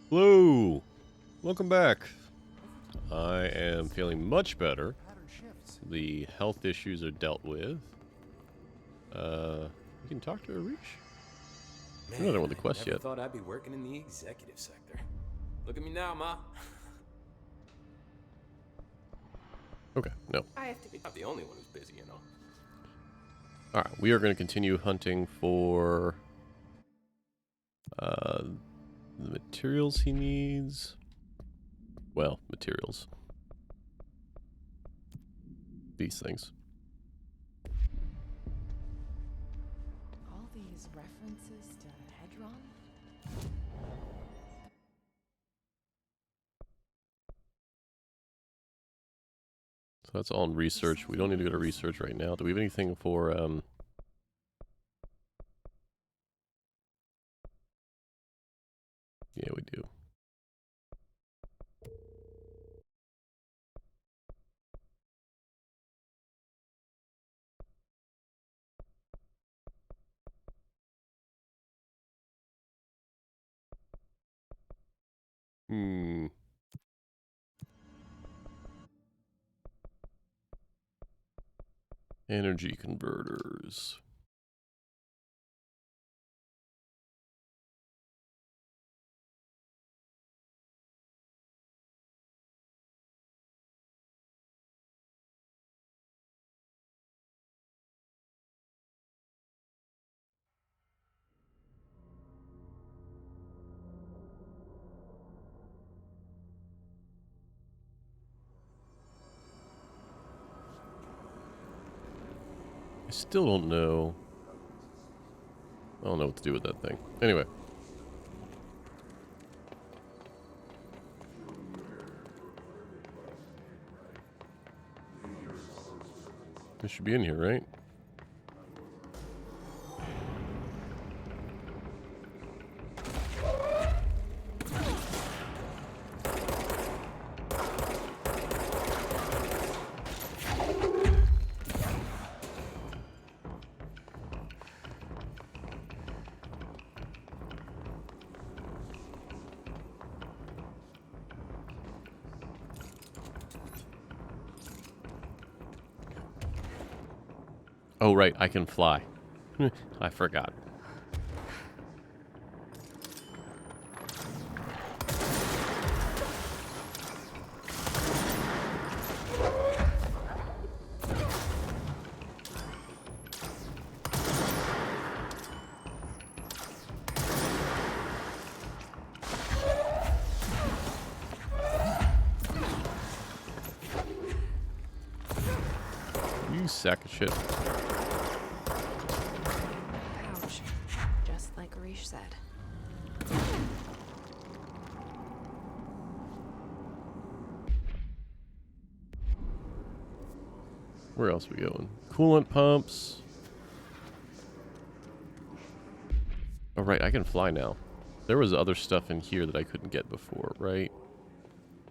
Hello! Welcome back. I am feeling much better. The health issues are dealt with. You can talk to Arish? Man, We're not done with the quest never yet. thought I'd be working in the executive sector. Look at me now, Ma. Okay, no. I have to be not the only one who's busy, you know. Alright, we are going to continue hunting for the materials he needs. Well, materials. These things. All these references to Hedron? So that's all in research. We don't need to go to research right now. Do we have anything for, Yeah, we do. Energy converters. I still don't know. I don't know what to do with that thing. Anyway. This should be in here, right? Oh, right, I can fly. I forgot. You sack of shit. Ouch. Just like Arish said. Where else are we going? Coolant pumps. Oh, right, I can fly now. There was other stuff in here that I couldn't get before, right?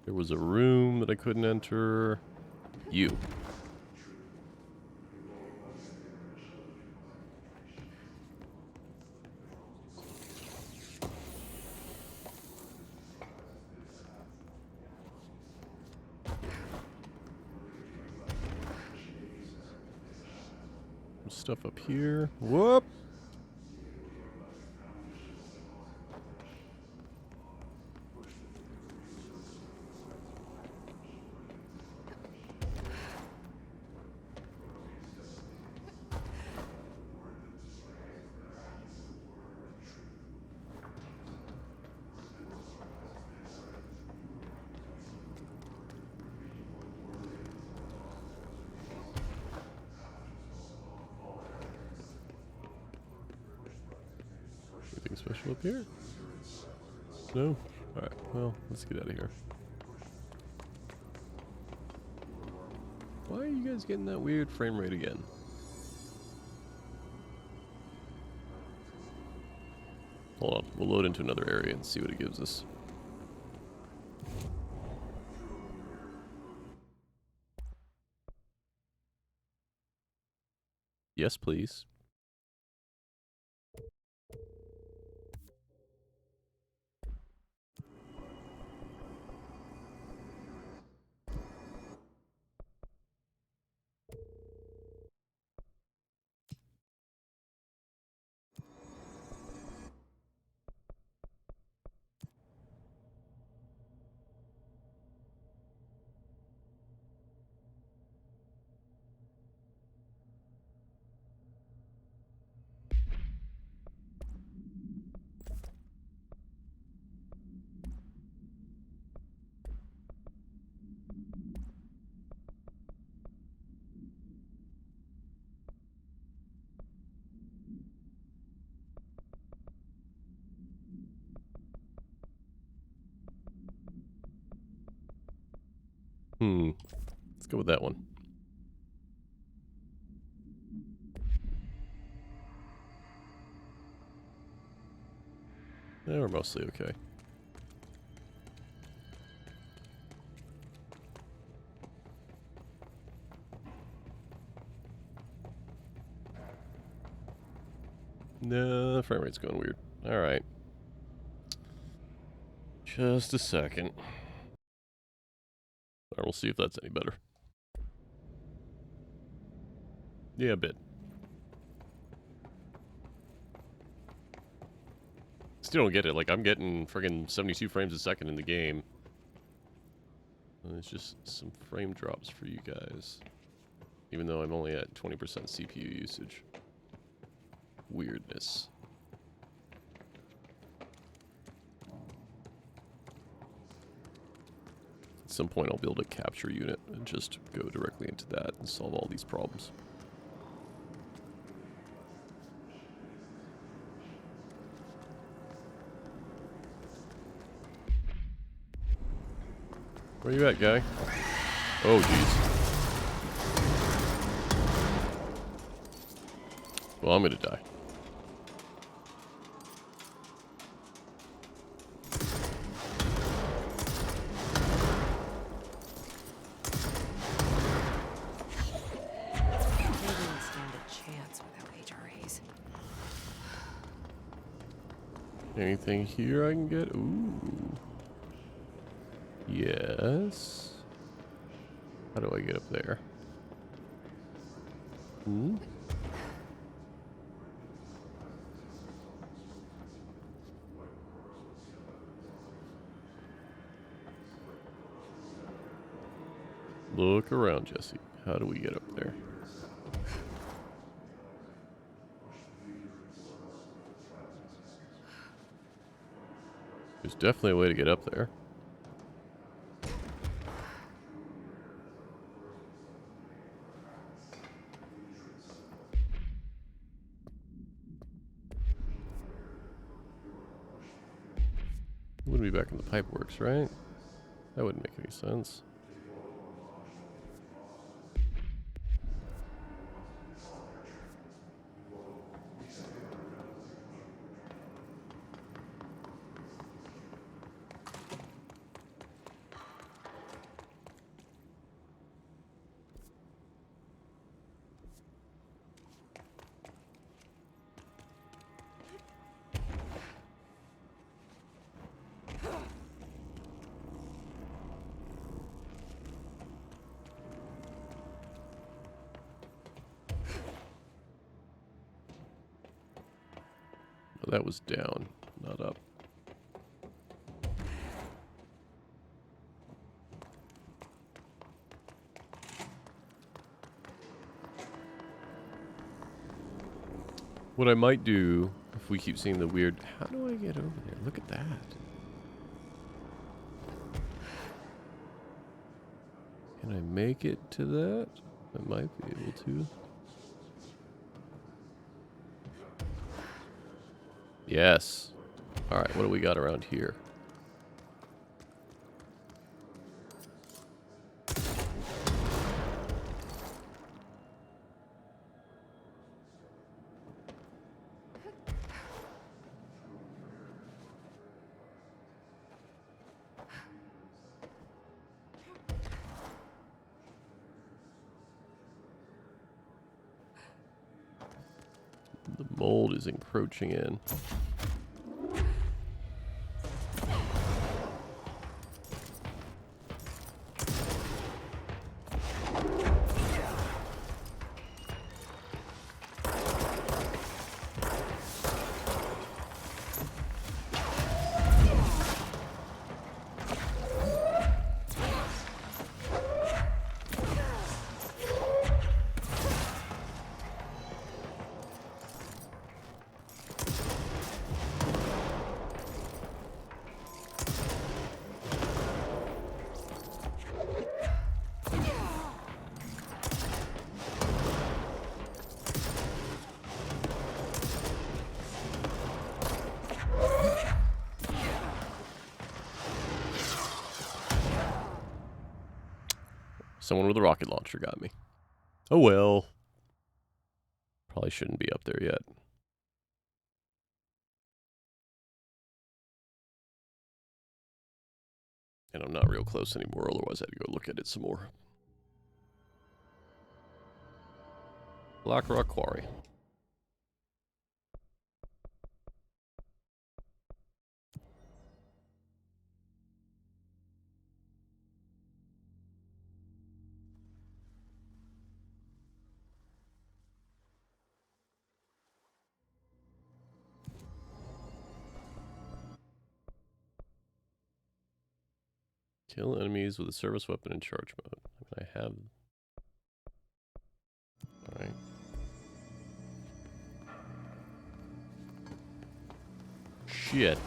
There was a room that I couldn't enter. You. Stuff up here. Whoop! Anything special up here? No? Alright, well, let's get out of here. Why are you guys getting that weird frame rate again? Hold on, we'll load into another area and see what it gives us. Yes, please. Let's go with that one. Yeah, we're mostly okay. No, the frame rate's going weird. Alright. Just a second. Alright, we'll see if that's any better. Yeah, a bit. Still don't get it. Like, I'm getting friggin' 72 frames a second in the game. And it's just some frame drops for you guys. Even though I'm only at 20% CPU usage. Weirdness. At some point I'll build a capture unit and just go directly into that and solve all these problems. Where you at, guy? Oh, jeez. Well, I'm gonna die. They didn't stand a chance without HRAs. Anything here I can get? Ooh. Yes. How do I get up there? Hmm? Look around, Jesse. How do we get up there? There's definitely a way to get up there. Wouldn't be back in the pipe works, right? That wouldn't make any sense. No, that was down, not up. What I might do, if we keep seeing the weird... How do I get over there? Look at that. Can I make it to that? I might be able to. Yes. Alright, what do we got around here? The mold is encroaching in. Someone with a rocket launcher got me. Oh well. Probably shouldn't be up there yet. And I'm not real close anymore, otherwise I'd go look at it some more. Black Rock Quarry. Kill enemies with a service weapon in charge mode. I have... Alright. Shit.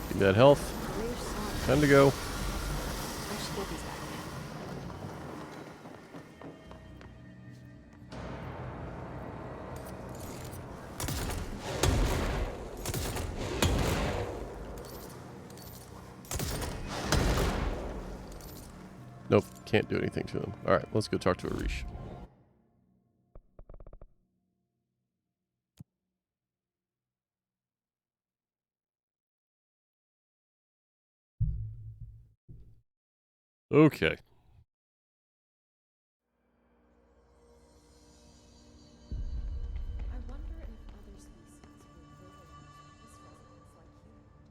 Give me that health. Time to go. Nope, can't do anything to them. Alright, let's go talk to Arish. Okay. I wonder if other species will live along this residence like humans.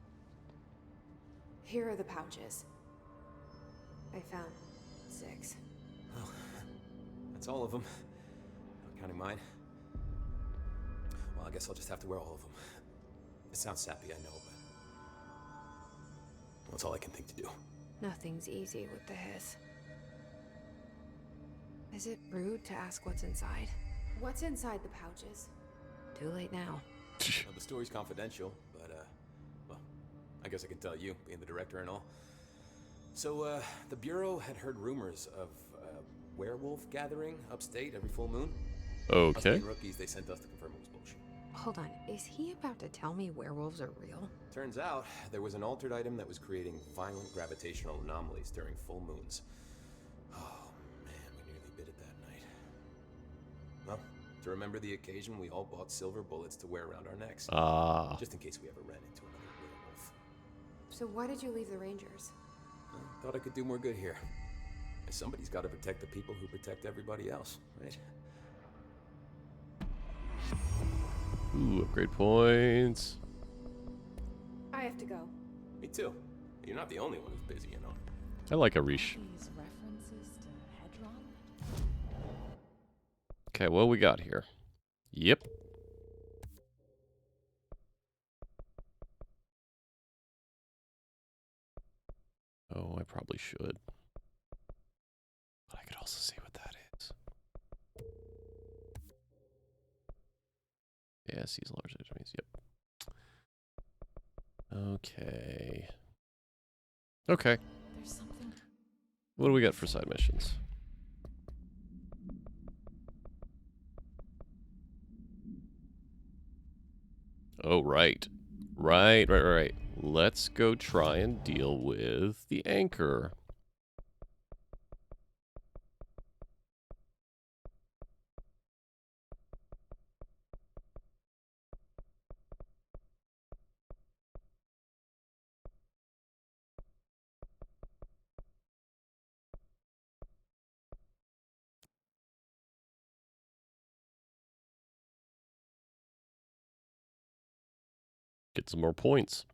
Here are the pouches. I found 6. Oh, that's all of them. Not counting mine. Well, I guess I'll just have to wear all of them. It sounds sappy, I know, but... well, that's all I can think to do. Nothing's easy with the hiss. Is it rude to ask what's inside? What's inside the pouches? Too late now. Well, the story's confidential, but, well, I guess I can tell you, being the director and all. So, the Bureau had heard rumors of a werewolf gathering upstate every full moon. Us Okay. being rookies, they sent us to confirm it was bullshit. Hold on, is he about to tell me werewolves are real? Turns out, there was an altered item that was creating violent gravitational anomalies during full moons. Oh, man, we nearly bit it that night. Well, to remember the occasion, we all bought silver bullets to wear around our necks. Ah. Just in case we ever ran into another werewolf. So why did you leave the Rangers? I thought I could do more good here. And somebody's got to protect the people who protect everybody else, right? Ooh, upgrade points. I have to go. Me too. You're not the only one who's busy, you know. I like Arish. These references to Hedron? Okay, what we got here? Yep. Oh, I probably should. But I could also see what that is. Yeah, sees large enemies. Yep. Okay. Okay. There's something. What do we got for side missions? Oh, right. Right. Let's go try and deal with the anchor. Get some more points.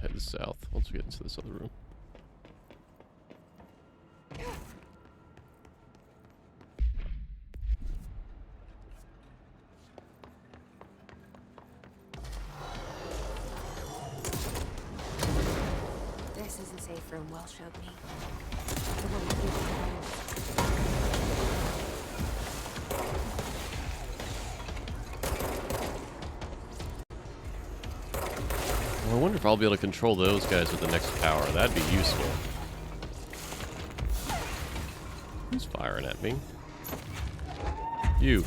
head south once we get into this other room. This is a safe room Well showed me. The one with the Well, I wonder if I'll be able to control those guys with the next power. That'd be useful. Who's firing at me? You.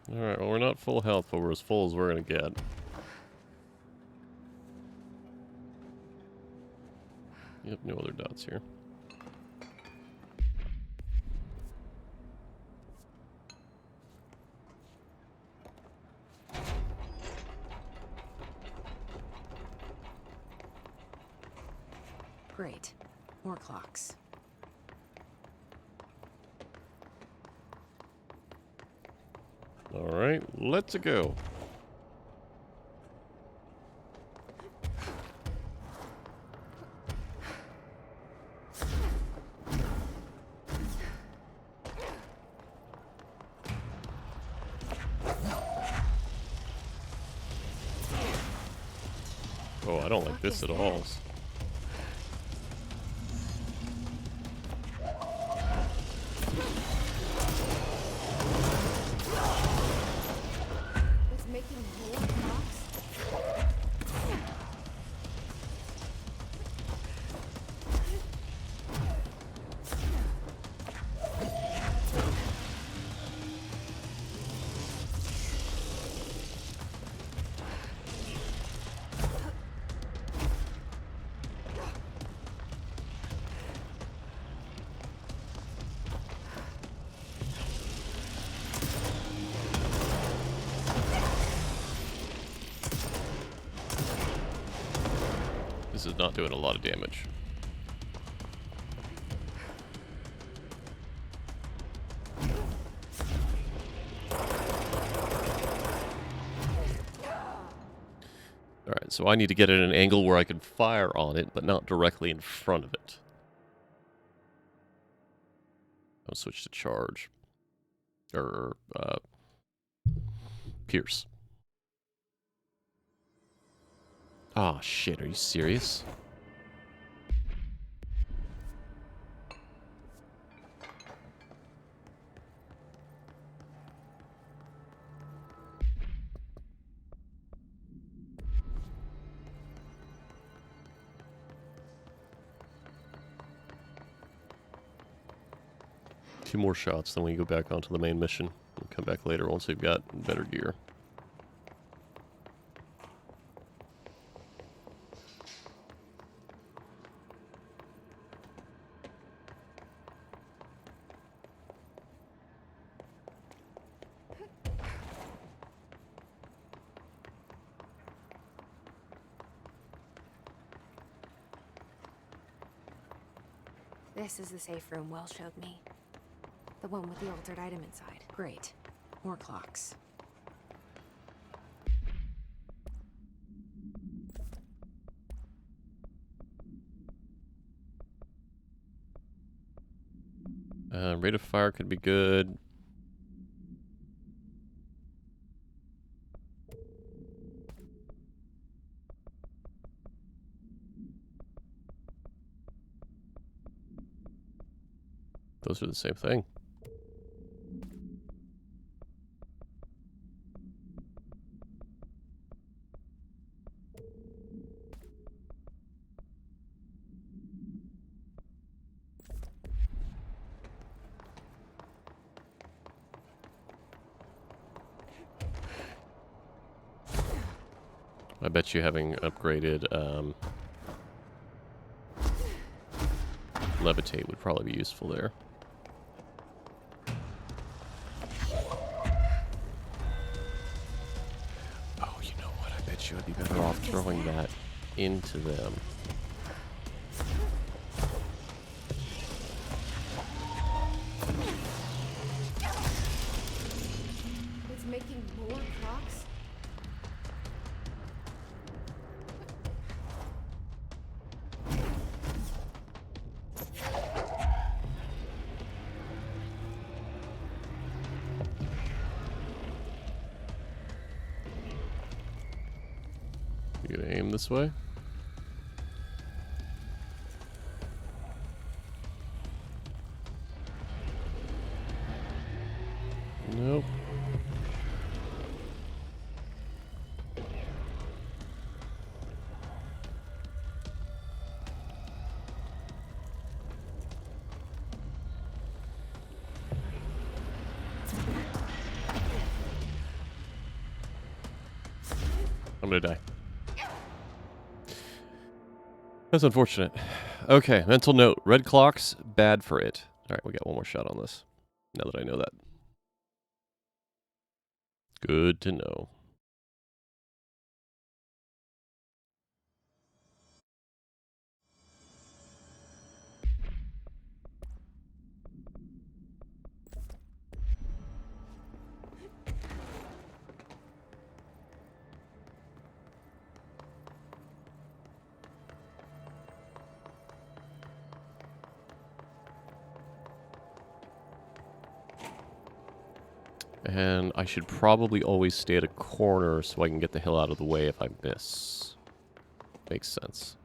Alright, well, we're not full health, but we're as full as we're gonna get. Yep, no other dots here. Great. More clocks. Alright, let's go. Oh, I don't like this at all. It's making more clocks? This is not doing a lot of damage. Alright, so I need to get at an angle where I can fire on it, but not directly in front of it. I'll switch to charge. Or, pierce. Ah, shit, are you serious? Two more shots, then we go back onto the main mission. We'll come back later once we've got better gear. This is the safe room Well showed me. The one with the altered item inside. Great. More clocks. Rate of fire could be good. Those are the same thing. I bet you having upgraded levitate would probably be useful there. Oh, you know what? I bet you I'd be better off throwing that into them. It's making more clocks? You gonna aim this way? Nope. I'm gonna die. That's unfortunate. Okay, mental note. Red clocks, bad for it. Alright, we got one more shot on this. Now that I know that. Good to know. And I should probably always stay at a corner so I can get the hell out of the way if I miss. Makes sense.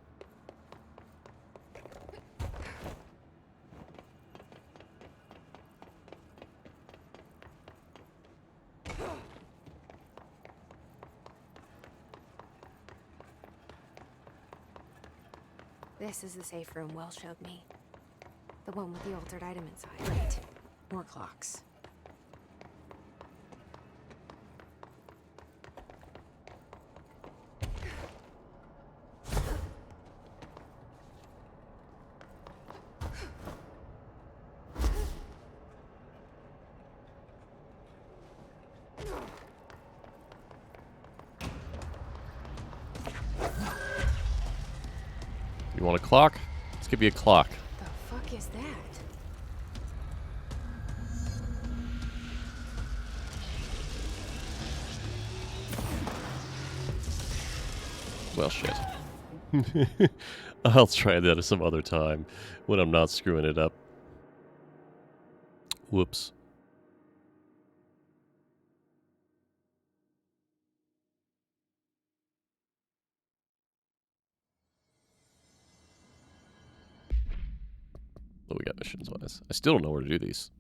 This is the safe room Will showed me. The one with the altered item inside. Great. More clocks. You want a clock? Let's give you a clock. The fuck is that? Well, shit. I'll try that some other time when I'm not screwing it up. Whoops. What we got missions wise? I still don't know where to do these.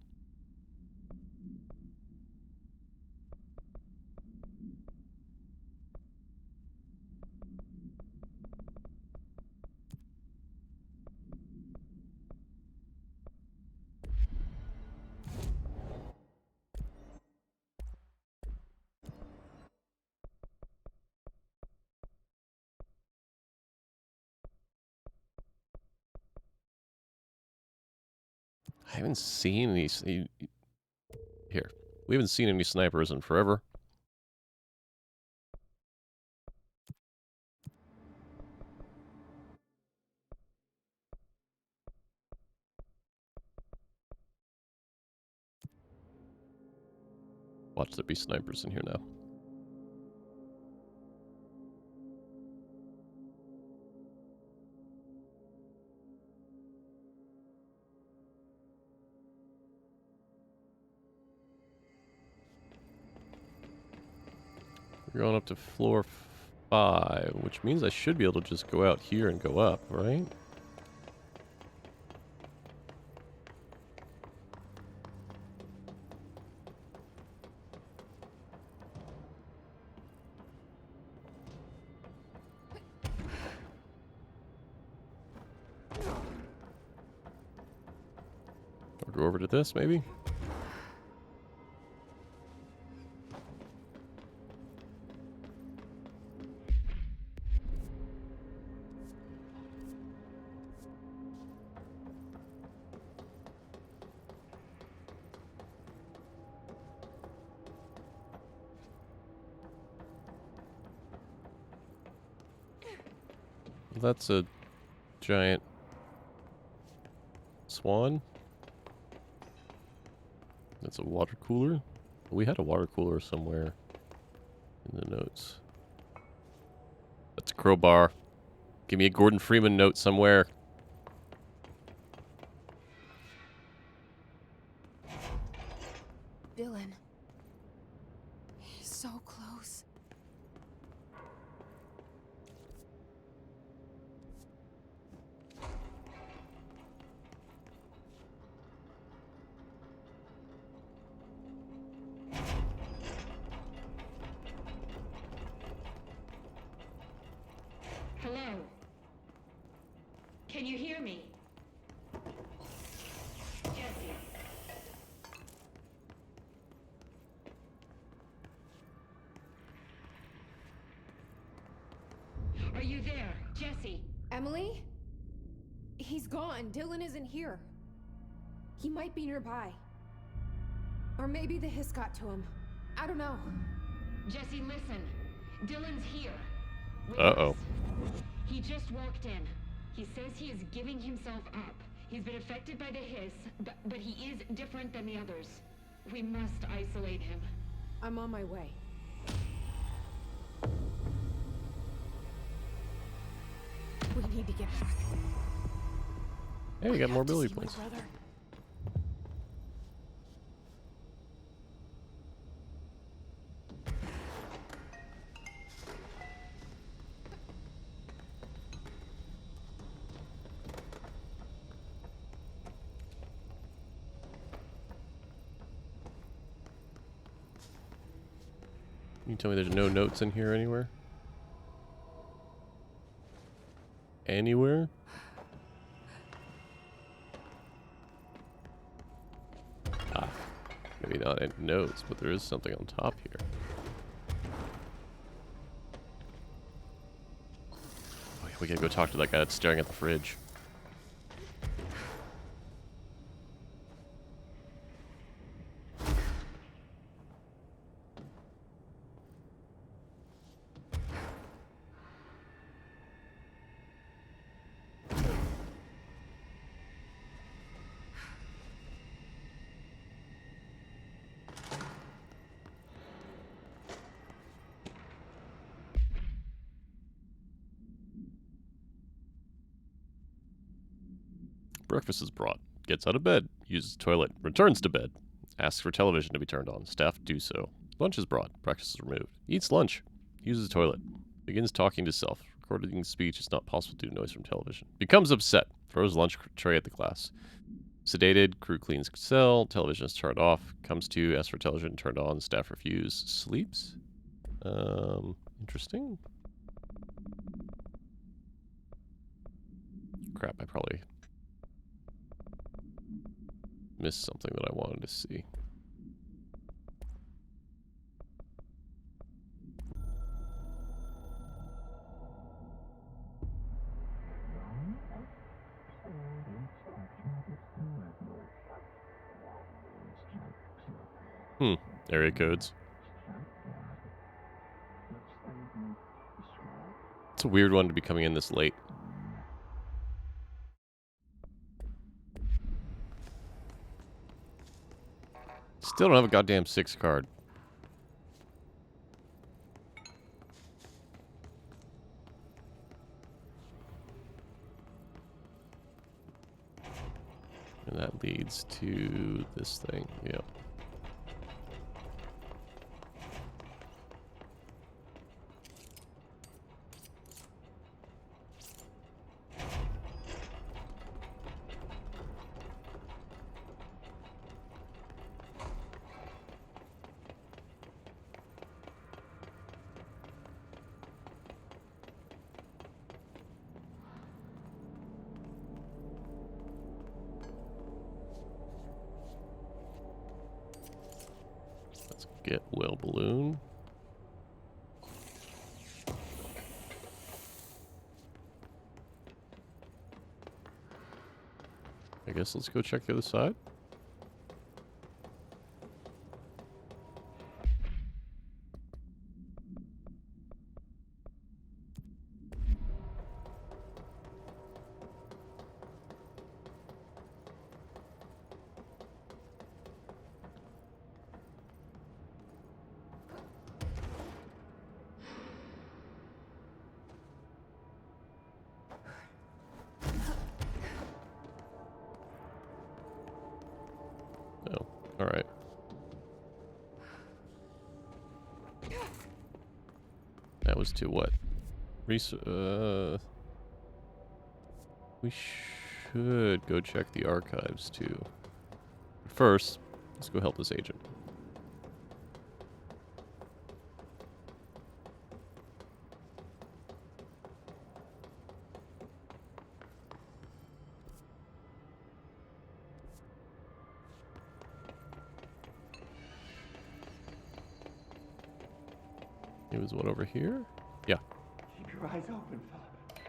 I haven't seen any... Here. We haven't seen any snipers in forever. Watch there be snipers in here now. We're going up to floor 5, which means I should be able to just go out here and go up, right? Or go over to this, maybe? That's a giant swan. That's a water cooler. We had a water cooler somewhere in the notes. That's a crowbar. Give me a Gordon Freeman note somewhere. Dylan. He's so close. Hello? Can you hear me? Jesse. Are you there, Jesse? Emily? He's gone. Dylan isn't here. He might be nearby. Or maybe the hiss got to him. I don't know. Jesse, listen. Dylan's here. With Uh-oh. us. He just walked in. He says he is giving himself up. He's been affected by the hiss, but he is different than the others. We must isolate him. I'm on my way. We need to get back. Hey, you got I more have to ability see my points. brother. You tell me there's no notes in here anywhere? Anywhere? Ah, maybe not any notes, but there is something on top here. Oh, yeah, we gotta go talk to that guy that's staring at the fridge. Breakfast is brought. Gets out of bed. Uses toilet. Returns to bed. Asks for television to be turned on. Staff do so. Lunch is brought. Breakfast is removed. Eats lunch. Uses toilet. Begins talking to self. Recording speech is not possible due to noise from television. Becomes upset. Throws lunch tray at the class. Sedated. Crew cleans cell. Television is turned off. Comes to. Asks for television turned on. Staff refuse. Sleeps. Interesting. Crap, I probably missed something that I wanted to see. Area codes. It's a weird one to be coming in this late. Still don't have a goddamn 6 card. And that leads to this thing. Yep. Let's get Will Balloon. I guess let's go check the other side. was to what? We should go check the archives too. First, let's go help this agent. It was what, over here? Yeah. Keep your eyes open, Philip.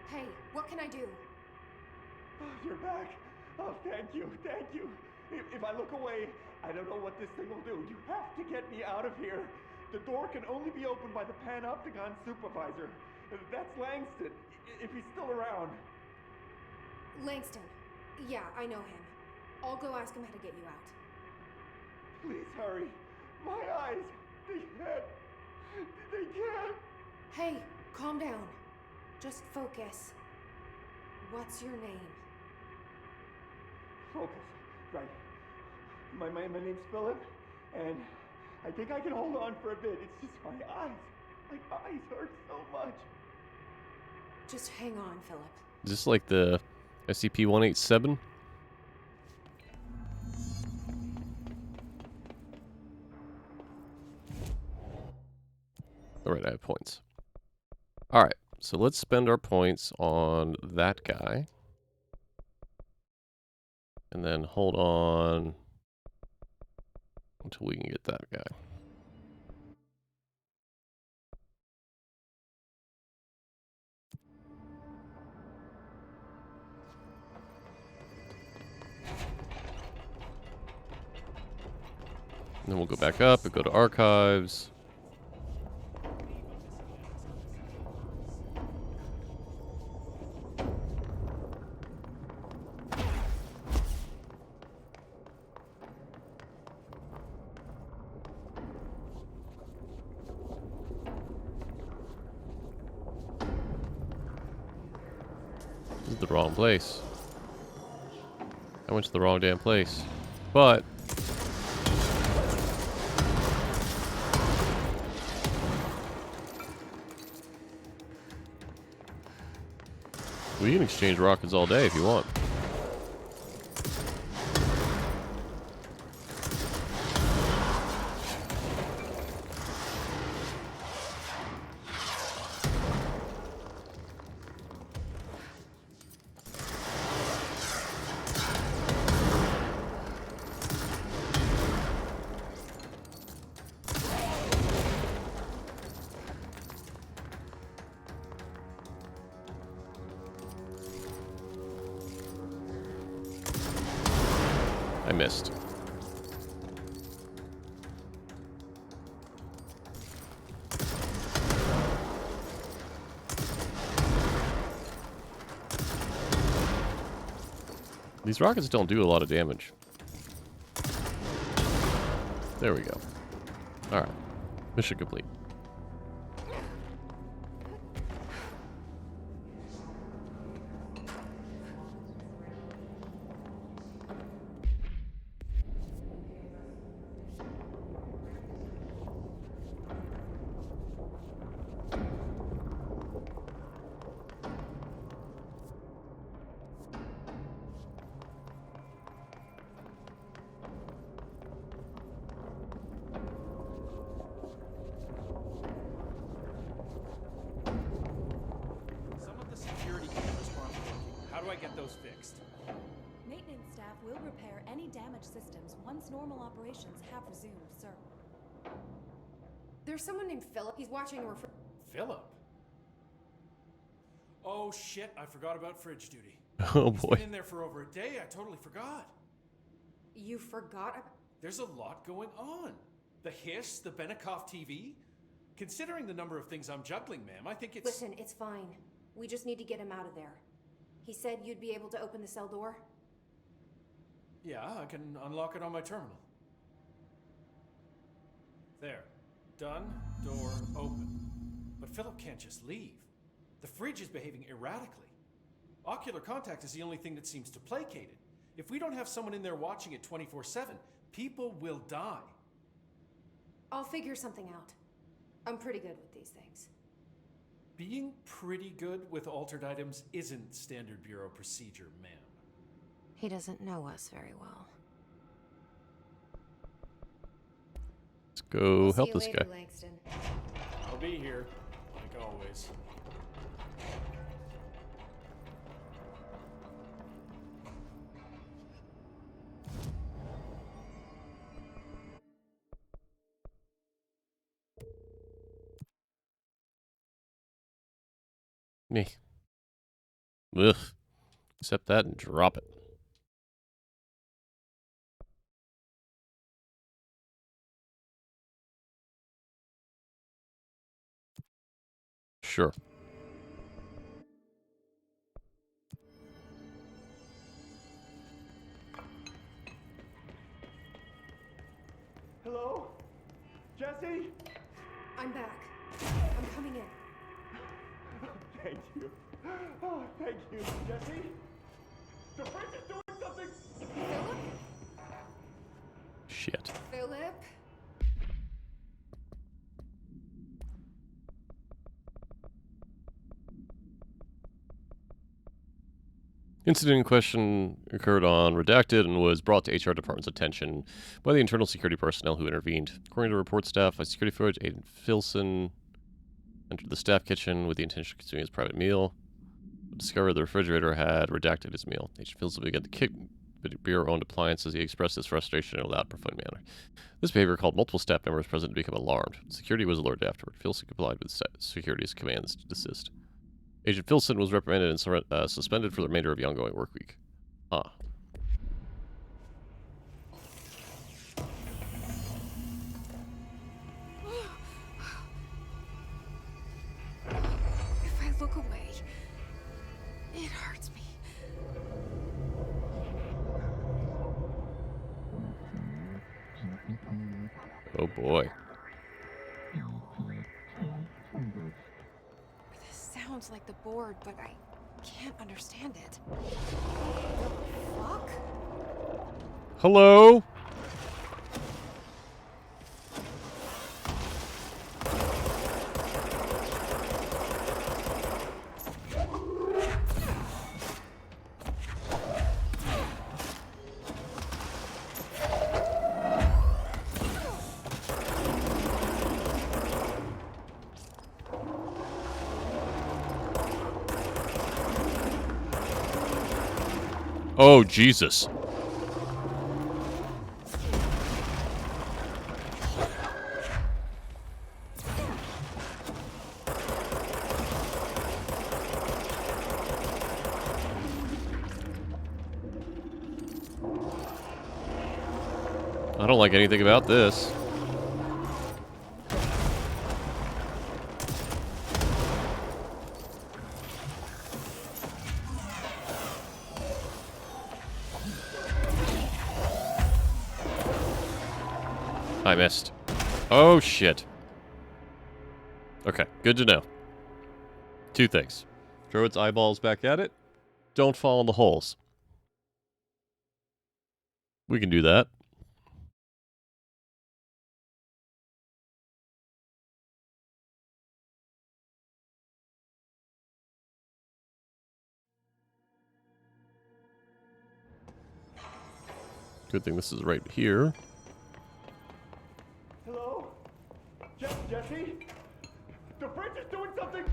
Hey, what can I do? Oh, you're back. Oh, thank you, thank you. If I look away, I don't know what this thing will do. You have to get me out of here. The door can only be opened by the Panopticon supervisor. That's Langston, if he's still around. Langston. Yeah, I know him. I'll go ask him how to get you out. Please hurry. My eyes. They can't. They can't. Hey, calm down. Just focus. What's your name? Focus. Right. My name's Philip, and I think I can hold on for a bit. It's just my eyes. My eyes hurt so much. Just hang on, Philip. Is this like the SCP-187? Alright, I have points. Alright, so let's spend our points on that guy. And then hold on until we can get that guy. And then we'll go back up and go to archives. This is the wrong place. I went to the wrong damn place. But we can exchange rockets all day if you want. I missed. These rockets don't do a lot of damage. There we go. Alright. Mission complete. Some of the security cameras aren't working. How do I get those fixed? Maintenance staff will repair any damaged systems once normal operations have resumed, sir. There's someone named Philip. He's watching a Philip? Oh shit, I forgot about fridge duty. Oh He's boy. been in there for over a day. I totally forgot. You forgot? There's a lot going on. The hiss, the Benikoff TV. Considering the number of things I'm juggling, ma'am, I think it's... Listen, it's fine. We just need to get him out of there. He said you'd be able to open the cell door? Yeah, I can unlock it on my terminal. There. Done. Door open. But Philip can't just leave. The fridge is behaving erratically. Ocular contact is the only thing that seems to placate it. If we don't have someone in there watching it 24/7, people will die. I'll figure something out. I'm pretty good with these things. Being pretty good with altered items isn't standard Bureau procedure, ma'am. He doesn't know us very well. Let's go I'll help see you this later, guy. Langston. I'll be here, like always. Me. Ugh. Accept that and drop it. Sure. Hello? Jesse? I'm back. I'm coming in. Thank you. Oh, thank you, Jesse. The fridge is doing something. Philip? Shit. Philip? Incident in question occurred on Redacted and was brought to HR Department's attention by the internal security personnel who intervened. According to report staff, by security footage, Aiden Filson entered the staff kitchen with the intention of consuming his private meal. But discovered the refrigerator had redacted his meal. Agent Filson began to kick Bureau-owned appliances. He expressed his frustration in a loud, profane manner. This behavior caused multiple staff members present to become alarmed. Security was alerted afterward. Filson complied with security's commands to desist. Agent Filson was reprimanded and suspended for the remainder of the ongoing work week. Ah. If I look away, it hurts me. Oh boy. This sounds like the board, but I can't understand it. Fuck? Hello? Oh, Jesus. I don't like anything about this. I missed. Oh, shit. Okay, good to know. Two things. Throw its eyeballs back at it. Don't fall in the holes. We can do that. Good thing this is right here. Hello? Jesse? The fridge is doing something.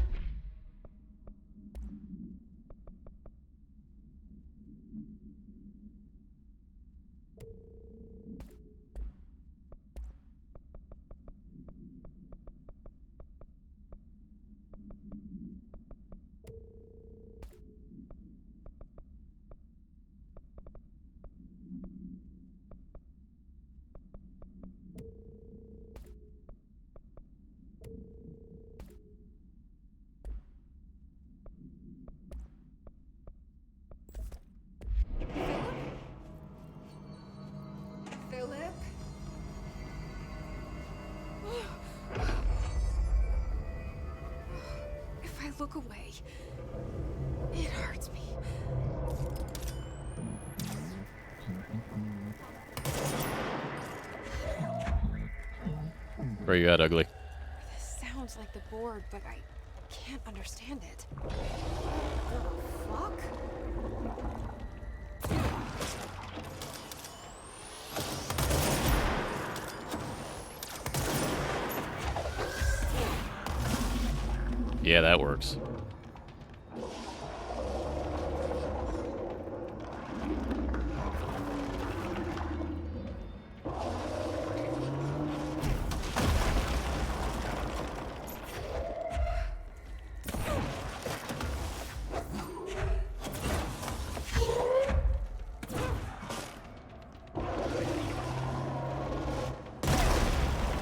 Philip? If I look away, it hurts me. Where you at, ugly? This sounds like the board, but I can't understand it. The fuck? Yeah, that works.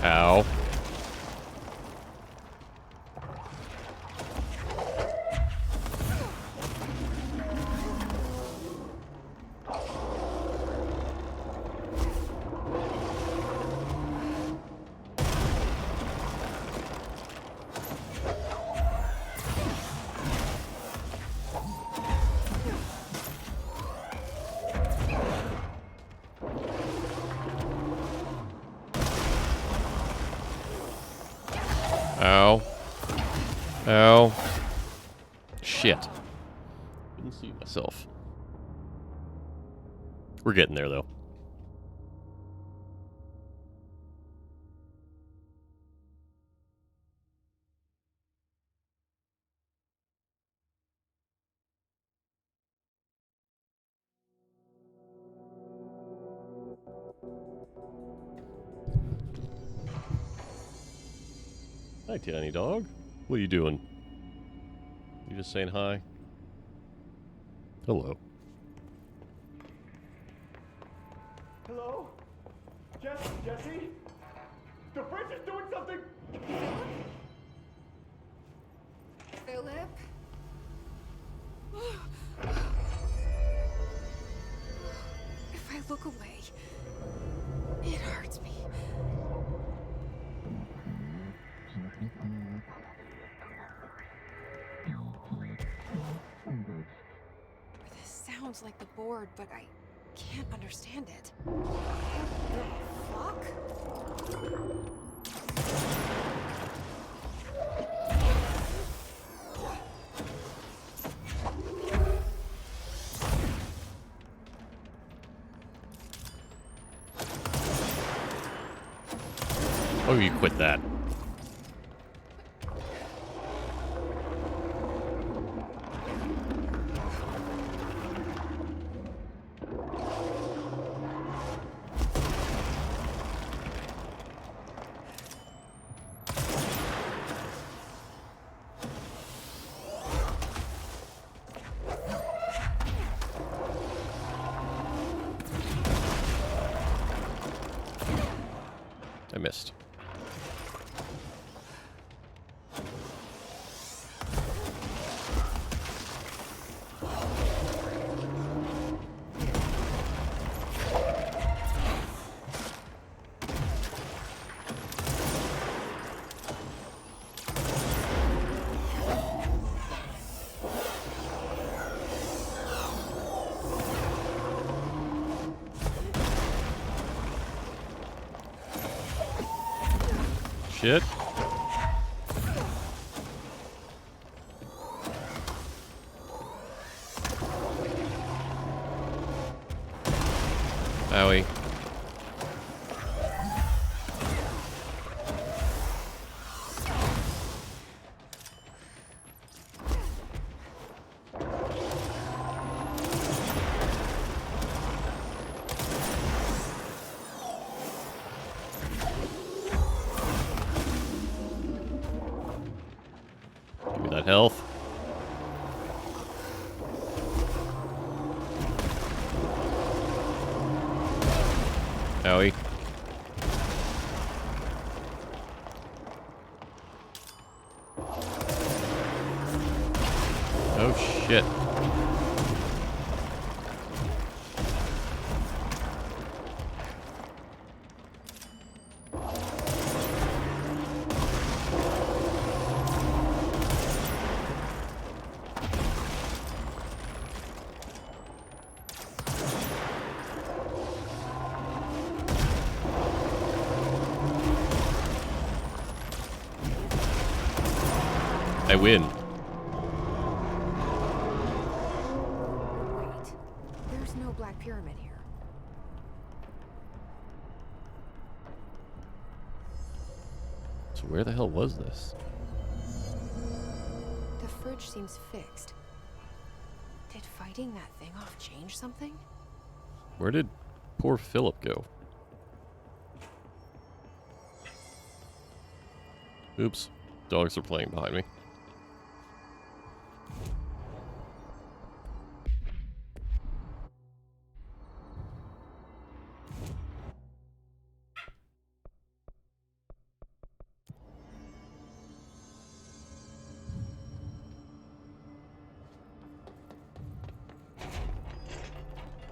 Ow. Ow. Ow. Shit. Didn't see myself. We're getting there, though. Hi, tiny dog. What are you doing? You just saying hi? Hello. Hello? Jesse? The fridge is doing something! Philip? If I look away, it hurts me. This sounds like the board, but I can't understand it. The fuck? Oh, you quit that. I missed. Shit. Owie. Give me that health. Owie. Oh shit. I win. Wait, there's no Black Pyramid here. So where the hell was this? The fridge seems fixed. Did fighting that thing off change something? Where did poor Philip go? Oops. Dogs are playing behind me.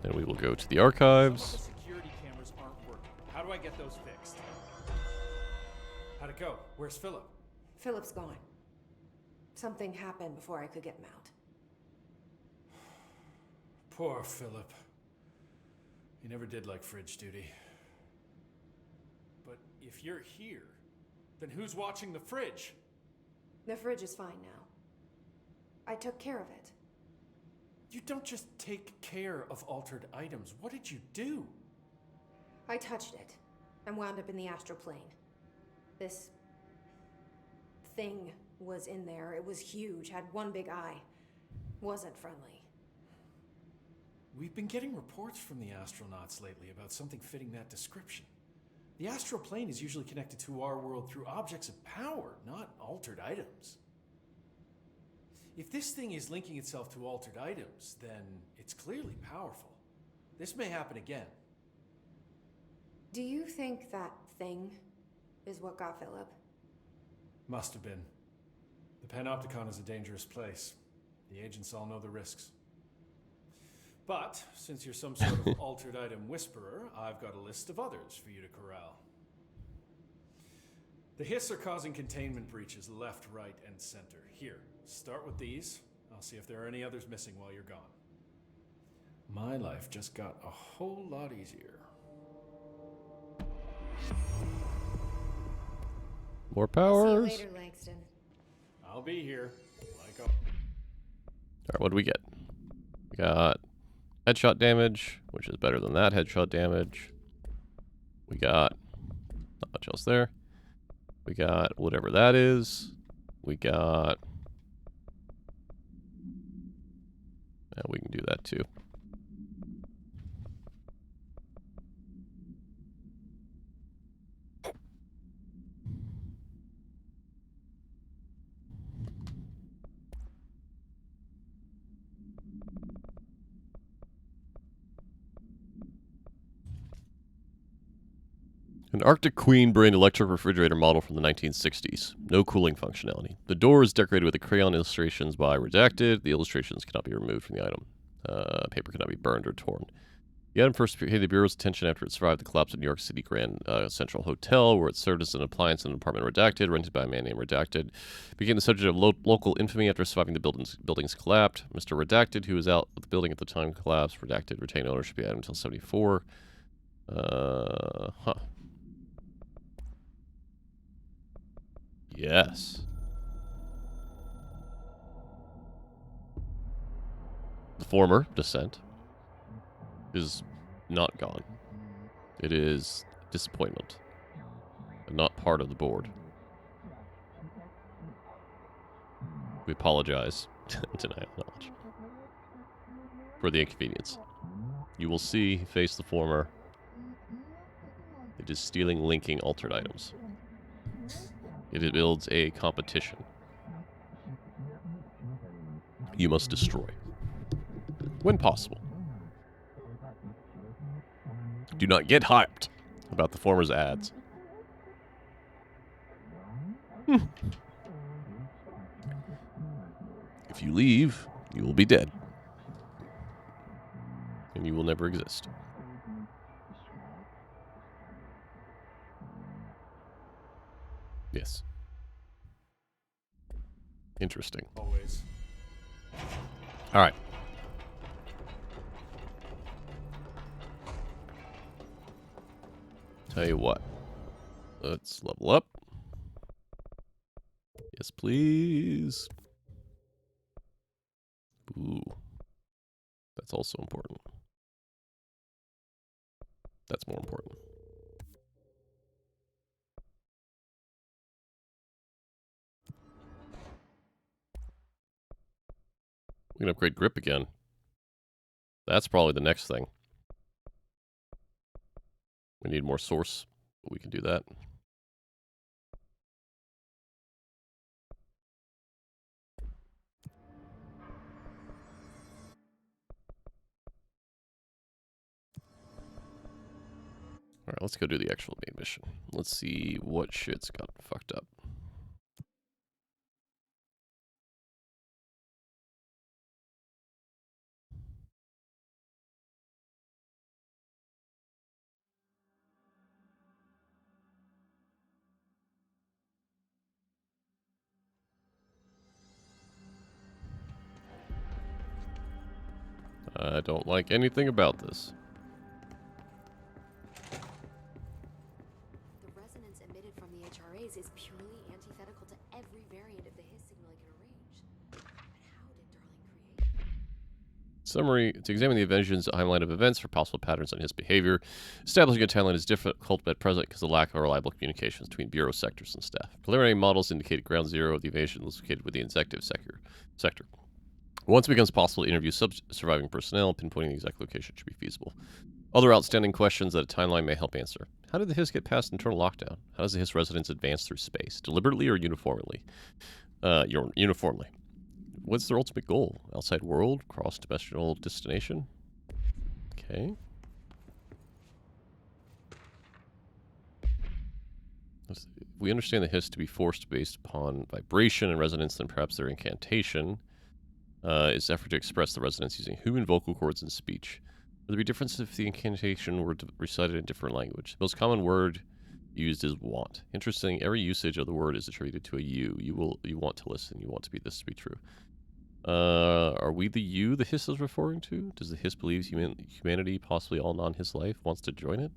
Then we will go to the Some of archives. the security cameras aren't working. How do I get those fixed? How'd it go? Where's Philip? Philip's gone. Something happened before I could get him out. Poor Philip. He never did like fridge duty. But if you're here, then who's watching the fridge? The fridge is fine now. I took care of it. You don't just take care of altered items. What did you do? I touched it and wound up in the astral plane. This thing was in there. It was huge, had one big eye. Wasn't friendly. We've been getting reports from the astronauts lately about something fitting that description. The astral plane is usually connected to our world through objects of power, not altered items. If this thing is linking itself to altered items, then it's clearly powerful. This may happen again. Do you think that thing is what got Philip? Must have been. The Panopticon is a dangerous place. The agents all know the risks. But, since you're some sort of altered item whisperer, I've got a list of others for you to corral. The Hiss are causing containment breaches left, right, and center. Here, start with these. I'll see if there are any others missing while you're gone. My life just got a whole lot easier. More See you powers. later, Langston. I'll be here. Like a... Alright, what do we get? We got headshot damage, which is better than that headshot damage. We got not much else there. We got whatever that is. We got... Yeah, we can do that too. An Arctic Queen brand electric refrigerator model from the 1960s. No cooling functionality. The door is decorated with the crayon illustrations by Redacted. The illustrations cannot be removed from the item. Paper cannot be burned or torn. The item first paid the Bureau's attention after it survived the collapse of New York City Grand Central Hotel, where it served as an appliance in an apartment Redacted, rented by a man named Redacted. It became the subject of local infamy after surviving the building's collapse. Mr. Redacted, who was out of the building at the time of the collapse, Redacted retained ownership of the item until 1974. Yes. The former descent is not gone. It is disappointment and not part of the board. We apologize. Denial of knowledge for the inconvenience. You will see face the former. It is stealing, linking, altered items. It builds a competition. You must destroy. When possible. Do not get hyped about the former's ads. If you leave, you will be dead. And you will never exist. Yes. Interesting. Always. All right. Tell you what. Let's level up. Yes, please. Ooh. That's also important. That's more important. We can upgrade grip again. That's probably the next thing. We need more source, but we can do that. Alright, let's go do the actual main mission. Let's see what shit's got fucked up. I don't like anything about this. The resonance emitted from the HRAs is purely antithetical to every variant of the His signal I can arrange. But how did Darling create? Summary: to examine the Avengers' timeline of events for possible patterns in his behavior. Establishing a timeline is difficult at present because of the lack of reliable communications between Bureau sectors and staff. Preliminary models indicated ground zero of the invasion was located within the executive sector. Once it becomes possible to interview surviving personnel, pinpointing the exact location should be feasible. Other outstanding questions that a timeline may help answer. How did the Hiss get past internal lockdown? How does the Hiss resonance advance through space? Deliberately or uniformly? Uniformly. What's their ultimate goal? Outside world? Cross-dimensional destination? Okay. If we understand the Hiss to be forced based upon vibration and resonance, then perhaps their incantation is effort to express the resonance using human vocal cords and speech. Would there be difference if the incantation were recited in a different language? The most common word used is want. Interesting, every usage of the word is attributed to a you. You want to listen. You want this to be true. Are we the you the Hiss is referring to? Does the Hiss believe humanity, possibly all non-Hiss life, wants to join it?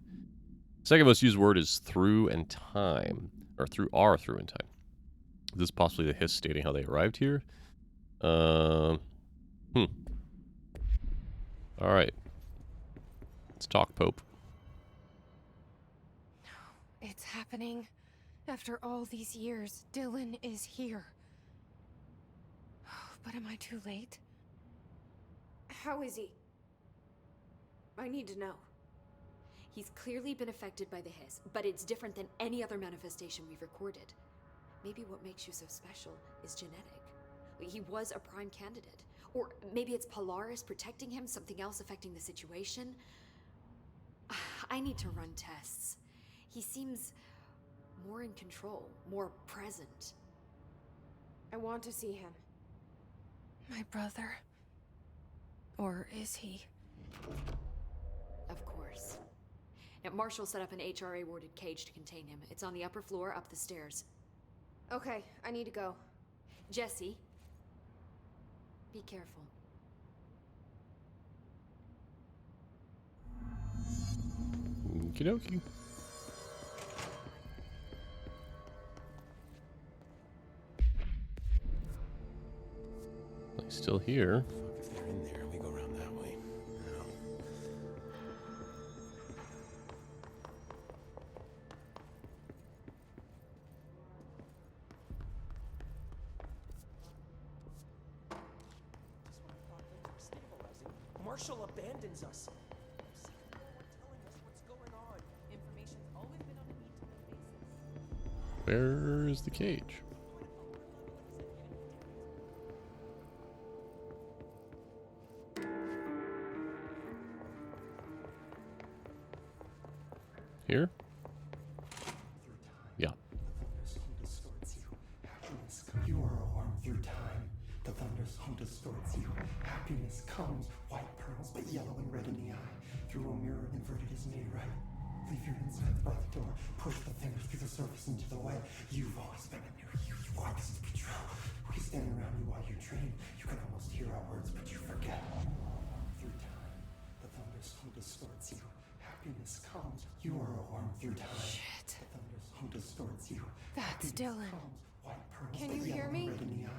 Second most used word is through and time, or through and time. Is this possibly the Hiss stating how they arrived here? All right. Let's talk, Pope. It's happening. After all these years, Dylan is here. But am I too late? How is he? I need to know. He's clearly been affected by the Hiss, but it's different than any other manifestation we've recorded. Maybe what makes you so special is genetic. He was a prime candidate. Or maybe it's Polaris protecting him, something else affecting the situation. I need to run tests. He seems more in control, more present. I want to see him. My brother? Or is he? Of course. Now, Marshall set up an HRA-warded cage to contain him. It's on the upper floor, up the stairs. Okay, I need to go. Jesse, be careful. Okie dokie. He's still here. If they're in there, we go around that way. No. Marshall abandons us. Where is the cage? Here? Yeah. You are a worm through time. The thunderstorm distorts you. Happiness comes, white pearls, but yellow and red in the eye. Through a mirror, inverted is made right. Leave your insides by the door. Push the fingers through the surface into the way. You've always been a new you. You want this to be true. We stand around you while you dream. You can almost hear our words, but you forget. Through time, the thunderstorm distorts you. Happiness comes. You are a worm through time. Shit. The thunderstorm distorts you. That's Happiness Dylan. comes, white pearls. pearls, Can but you yellow hear and me? red in the eye.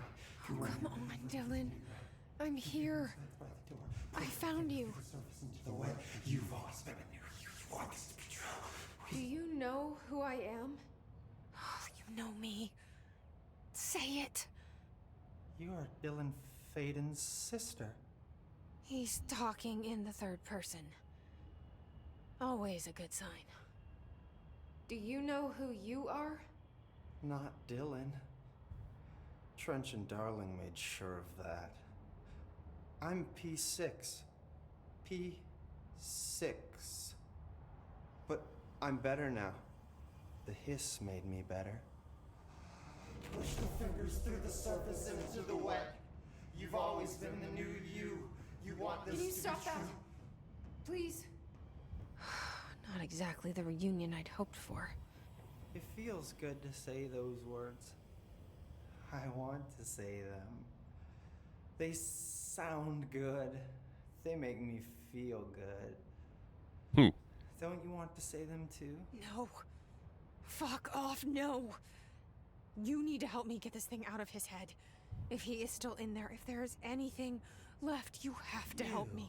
Through Come a on, Dylan. I'm here. by the door. I found you. The surface into the wet. You've always been in there. You want this to be true. Do you know who I am? You know me. Say it. You are Dylan Faden's sister. He's talking in the third person. Always a good sign. Do you know who you are? Not Dylan. Trench and Darling made sure of that. I'm P6. P6. But I'm better now. The hiss made me better. Push the fingers through the surface and into the wet. You've always been the new you. You want this Can you to stop be that? true. Please? Not exactly the reunion I'd hoped for. It feels good to say those words. I want to say them. They sound good. They make me feel good. Don't you want to say them too? No. Fuck off, no. You need to help me get this thing out of his head. If he is still in there, if there is anything left, you have to help me.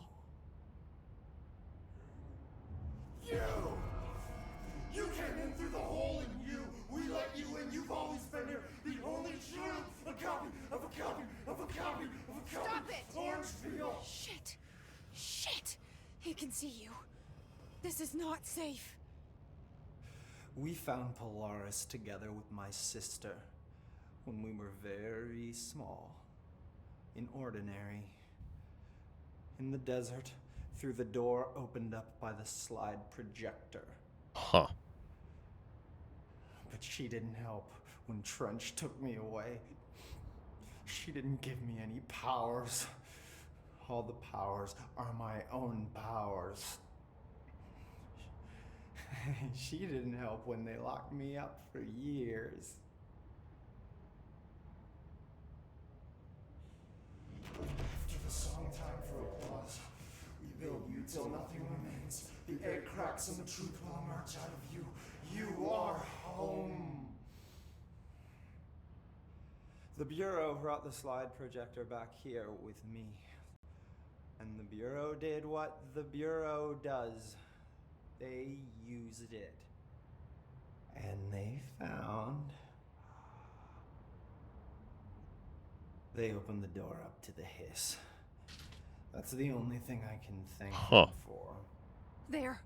You came in through the hole in you. We let you in. You've always been here. The only truth. A copy of a copy of a copy of a copy. Stop it! Orange peel. Shit. Shit. He can see you. This is not safe. We found Polaris together with my sister when we were very small, in Ordinary, in the desert, through the door opened up by the slide projector. Huh. But she didn't help when Trench took me away. She didn't give me any powers. All the powers are my own powers. She didn't help when they locked me up for years. After the song, time for applause. We build you till nothing remains. The egg cracks and the truth will emerge out of you. You are home. The Bureau brought the slide projector back here with me. And the Bureau did what the Bureau does. They used it. And they found... They opened the door up to the hiss. That's the only thing I can thank them for. There.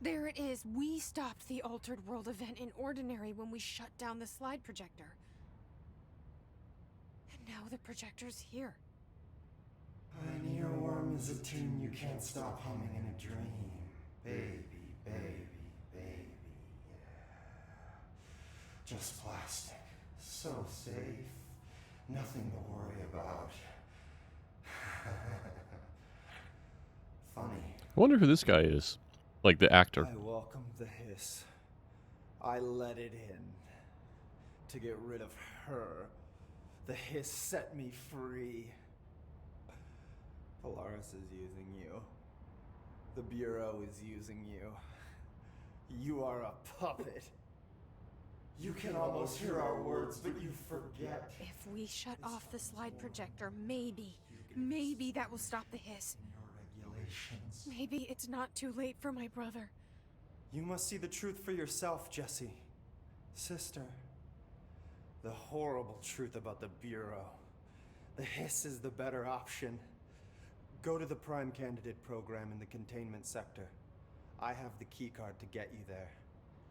There it is. We stopped the Altered World event in Ordinary when we shut down the slide projector. And now the projector's here. An earworm is a tune you can't stop humming in a dream. Baby, baby, baby, yeah. Just plastic. So safe. Nothing to worry about. Funny. I wonder who this guy is. Like the actor. I welcomed the hiss. I let it in. To get rid of her. The hiss set me free. Polaris is using you. The Bureau is using you. You are a puppet. You can almost hear our words, but you forget. If we shut off the slide projector, maybe that will stop the hiss. Your regulations. Maybe it's not too late for my brother. You must see the truth for yourself, Jesse. Sister. The horrible truth about the Bureau. The hiss is the better option. Go to the Prime Candidate program in the containment sector. I have the keycard to get you there.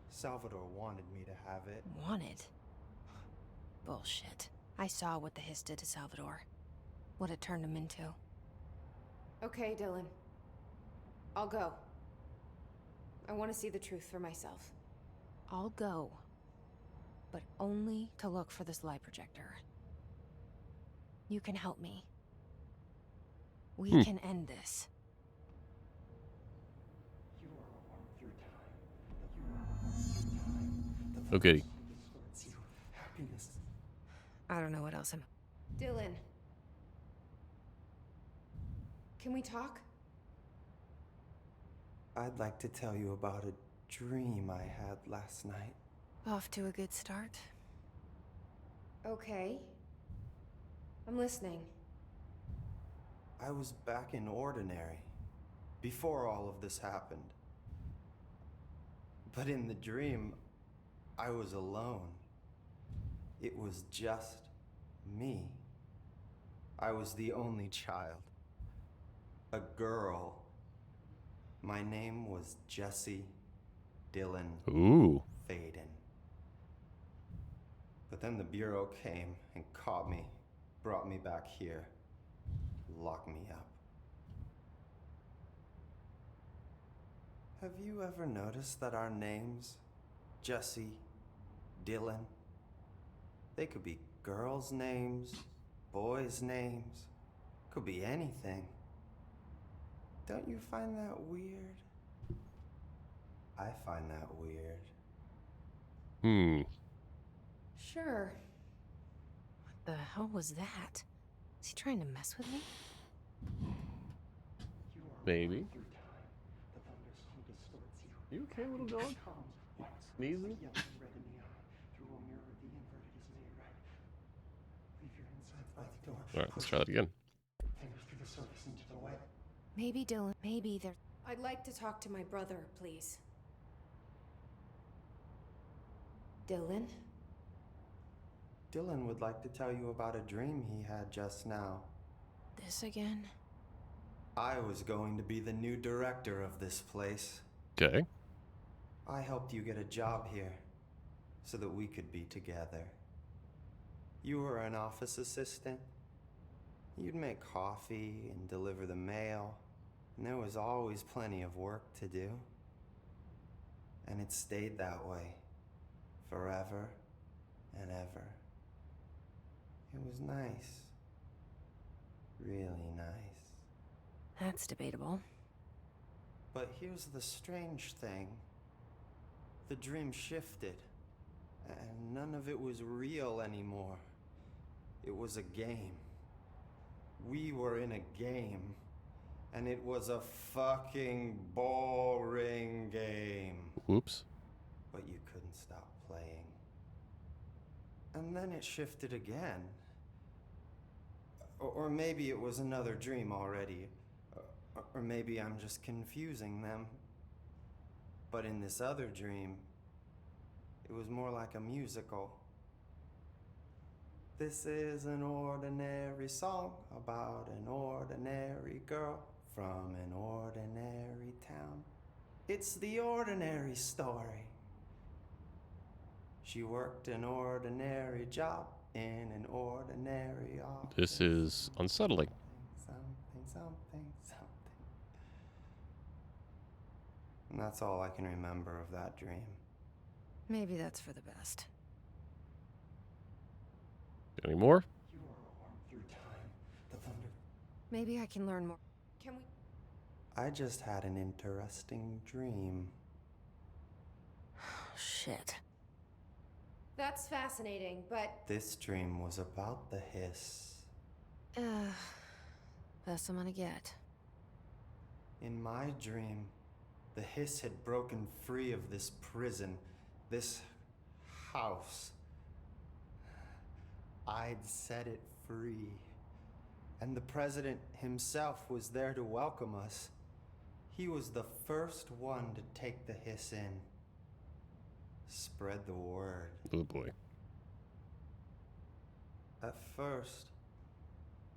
Salvador wanted me to have it. Wanted? Bullshit. I saw what the hiss did to Salvador. What it turned him into. Okay, Dylan. I'll go. I want to see the truth for myself. I'll go. But only to look for the slide projector. You can help me. We can end this. You are worth your time. You are worth your time. The Okay. distorts you. Happiness. I don't know what else I'm... Dylan. Can we talk? I'd like to tell you about a dream I had last night. Off to a good start. Okay. I'm listening. I was back in Ordinary before all of this happened. But in the dream, I was alone. It was just me. I was the only child. A girl. My name was Jesse Dylan Ooh. Faden. But then the Bureau came and caught me, brought me back here, locked me up. Have you ever noticed that our names, Jesse, Dylan, they could be girls' names, boys' names, could be anything. Don't you find that weird? I find that weird. Sure. What the hell was that? Is he trying to mess with me? Maybe. You okay, little dog? Sneezing? Alright, let's try that again. Maybe Dylan. Maybe there's. I'd like to talk to my brother, please. Dylan? Dylan would like to tell you about a dream he had just now. This again? I was going to be the new director of this place. Okay. I helped you get a job here so that we could be together. You were an office assistant. You'd make coffee and deliver the mail, and there was always plenty of work to do. And it stayed that way, forever and ever. It was nice. Really nice. That's debatable. But here's the strange thing. The dream shifted, and none of it was real anymore. It was a game. We were in a game, and it was a fucking boring game. Whoops. But you couldn't stop playing. And then it shifted again. Or maybe it was another dream already. Or maybe I'm just confusing them. But in this other dream, it was more like a musical. This is an ordinary song about an ordinary girl from an ordinary town. It's the ordinary story. She worked an ordinary job in an ordinary office. This is unsettling. Something. And that's all I can remember of that dream. Maybe that's for the best. Any more? You are warm through time. The thunder. Maybe I can learn more. Can we? I just had an interesting dream. Shit. That's fascinating, but This dream was about the hiss. Best I'm gonna get. In my dream, the hiss had broken free of this prison, this house. I'd set it free. And the president himself was there to welcome us. He was the first one to take the hiss in. Spread the word. Oh boy. At first,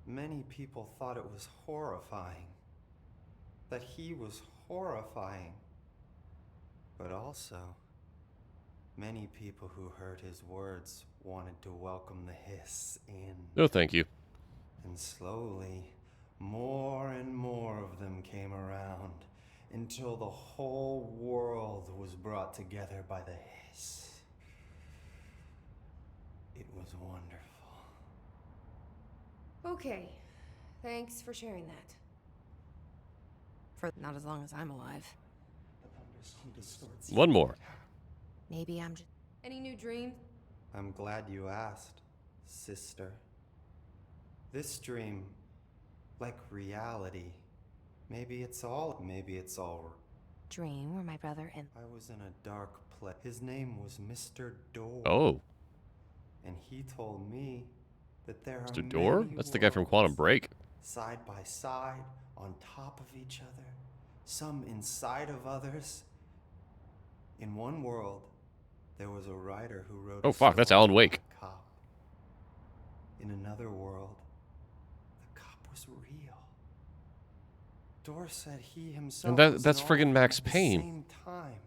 many people thought it was horrifying. That he was horrifying. But also, many people who heard his words wanted to welcome the hiss in. No, thank you. And slowly, more and more of them came around until the whole world was brought together by the hiss. It was wonderful. okay. Thanks for sharing that. For not as long as I'm alive. The thunderstorm distorts. One more. Maybe I'm just. Any new dreams? I'm glad you asked, sister. This dream, like reality, maybe it's all. Dream where my brother and. I was in a dark place. His name was Mr. Door. Oh. And he he told me that there Just are a door? many That's the guy from Quantum worlds, Break. side by side, on top of each other, some inside of others. In one world, there was a writer who wrote Oh a fuck, that's story Alan about Wake. a cop. In another world, the cop was real. Dor said he himself And was that's in all friggin' of them Max at the Payne. same time,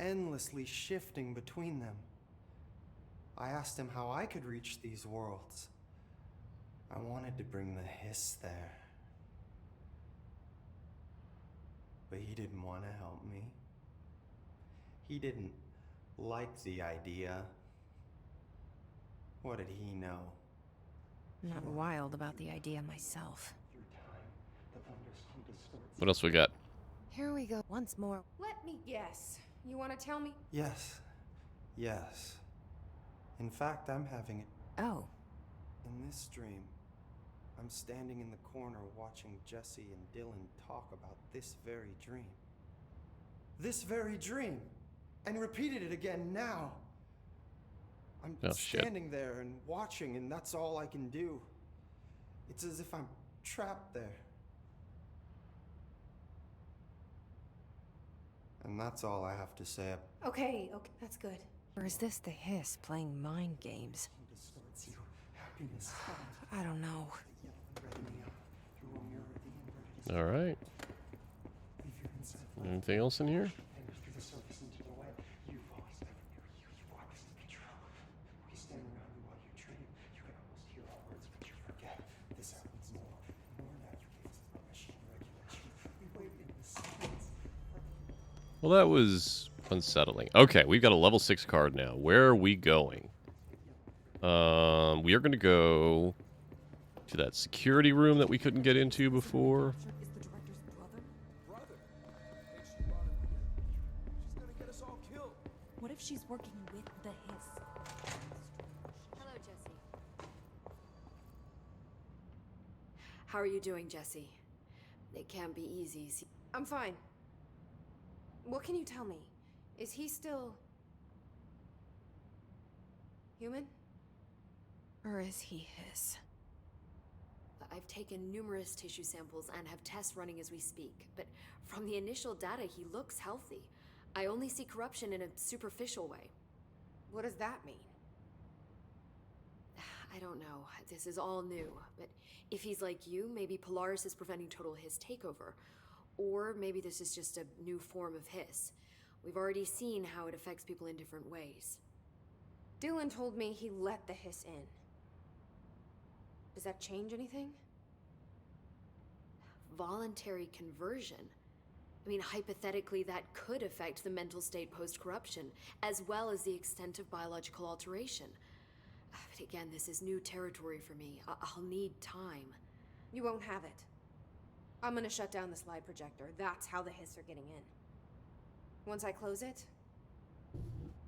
endlessly shifting between them. I asked him how I could reach these worlds. I wanted to bring the hiss there. But he didn't want to help me. He didn't like the idea. What did he know? I'm not wild about the idea myself. What else we got? Here we go once more. Let me guess. You want to tell me? Yes. Yes. In fact, I'm having it. Oh. In this dream, I'm standing in the corner watching Jesse and Dylan talk about this very dream. This very dream! And repeated it again now! I'm standing there and watching, and that's all I can do. It's as if I'm trapped there. And that's all I have to say. Okay, that's good. Or is this the hiss playing mind games? I don't know. Alright. Anything else in here? Well, that was unsettling. Okay, we've got a level 6 card now. Where are we going? We are going to go to that security room that we couldn't get into before. Is the director's brother? What if she's working with the hiss? Hello, Jesse. How are you doing, Jesse? It can't be easy. I'm fine. What can you tell me? Is he still... human? Or is he his? I've taken numerous tissue samples and have tests running as we speak, but from the initial data, he looks healthy. I only see corruption in a superficial way. What does that mean? I don't know. This is all new, but if he's like you, maybe Polaris is preventing total hiss takeover. Or maybe this is just a new form of hiss. We've already seen how it affects people in different ways. Dylan told me he let the hiss in. Does that change anything? Voluntary conversion. I mean, hypothetically, that could affect the mental state post-corruption, as well as the extent of biological alteration. But again, this is new territory for me. I'll need time. You won't have it. I'm gonna shut down the slide projector. That's how the hiss are getting in. Once I close it,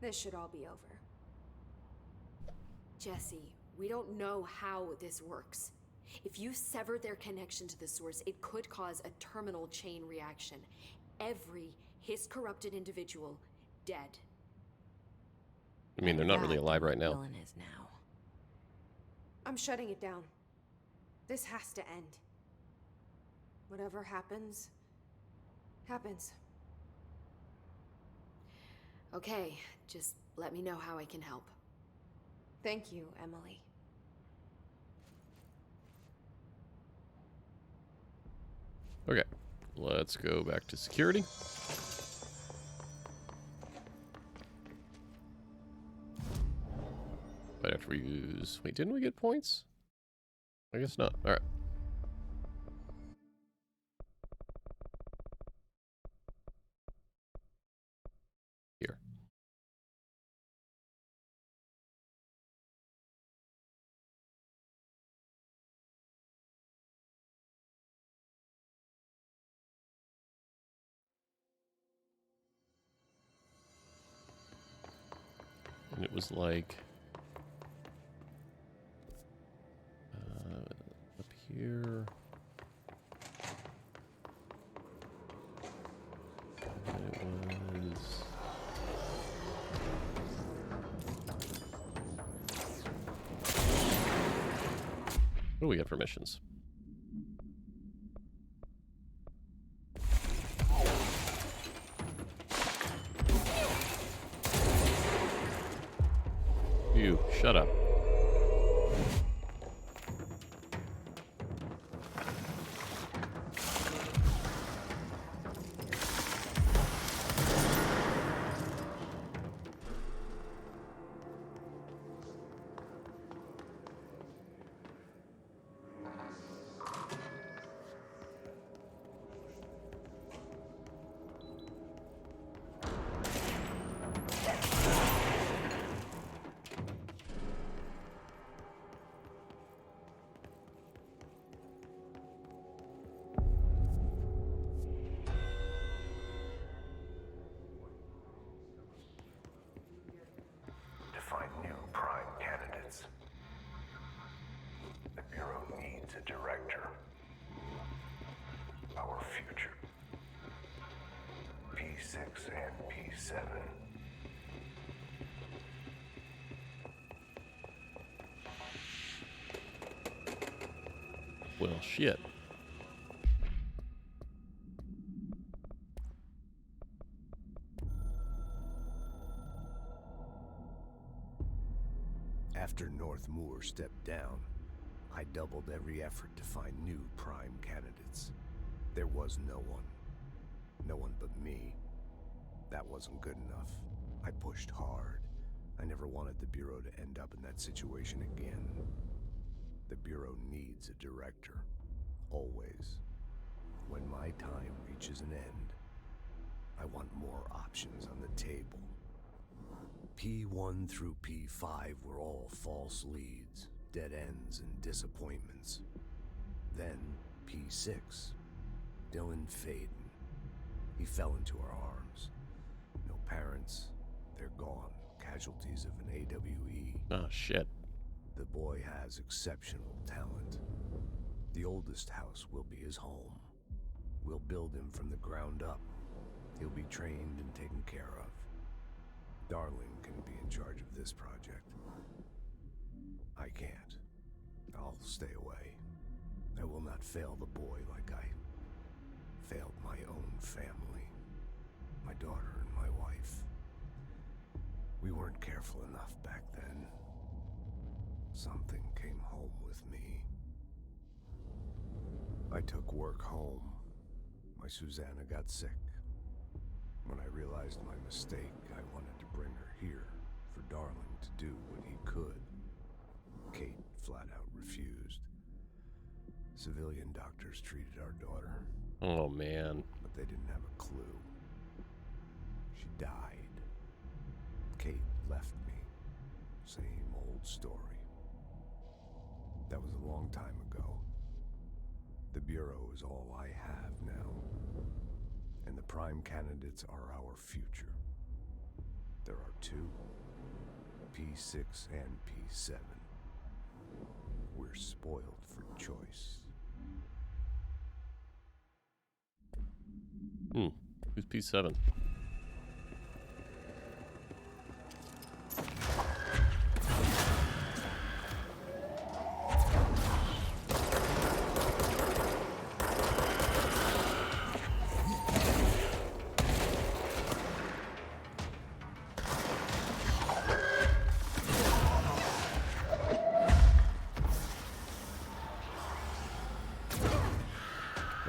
this should all be over. Jesse, we don't know how this works. If you sever their connection to the source, it could cause a terminal chain reaction. Every hiss-corrupted individual dead. I mean, they're not really alive right now. Dylan is now. I'm shutting it down. This has to end. Whatever happens, happens. Okay, just let me know how I can help. Thank you, Emily. Okay, let's go back to security. Right after we use... Wait, didn't we get points? I guess not. Alright. Here. And it was like... up here... And it was... What do we got for missions? You, shut up. Find new prime candidates. The Bureau needs a director. Our future. P6 and P7. Well, shit. After North Moore stepped down, I doubled every effort to find new prime candidates. There was no one. No one but me. That wasn't good enough. I pushed hard. I never wanted the Bureau to end up in that situation again. The Bureau needs a director. Always. When my time reaches an end, I want more options on the table. P1 through P5 were all false leads, dead ends, and disappointments. Then P6, Dylan Faden. He fell into our arms. No parents, they're gone, casualties of an AWE. Oh, shit. The boy has exceptional talent. The oldest house will be his home. We'll build him from the ground up. He'll be trained and taken care of. Darling can be in charge of this project. I can't. I'll stay away. I will not fail the boy like I failed my own family. My daughter and my wife. We weren't careful enough back then. Something came home with me. I took work home. My Susanna got sick. When I realized my mistake, I wanted to bring her here for Darling to do what he could. Kate flat out refused. Civilian doctors treated our daughter. Oh, man. But they didn't have a clue. She died. Kate left me. Same old story. That was a long time ago. The Bureau is all I have now. And the prime candidates are our future. There are two, P6 and P7. We're spoiled for choice. Who's P7?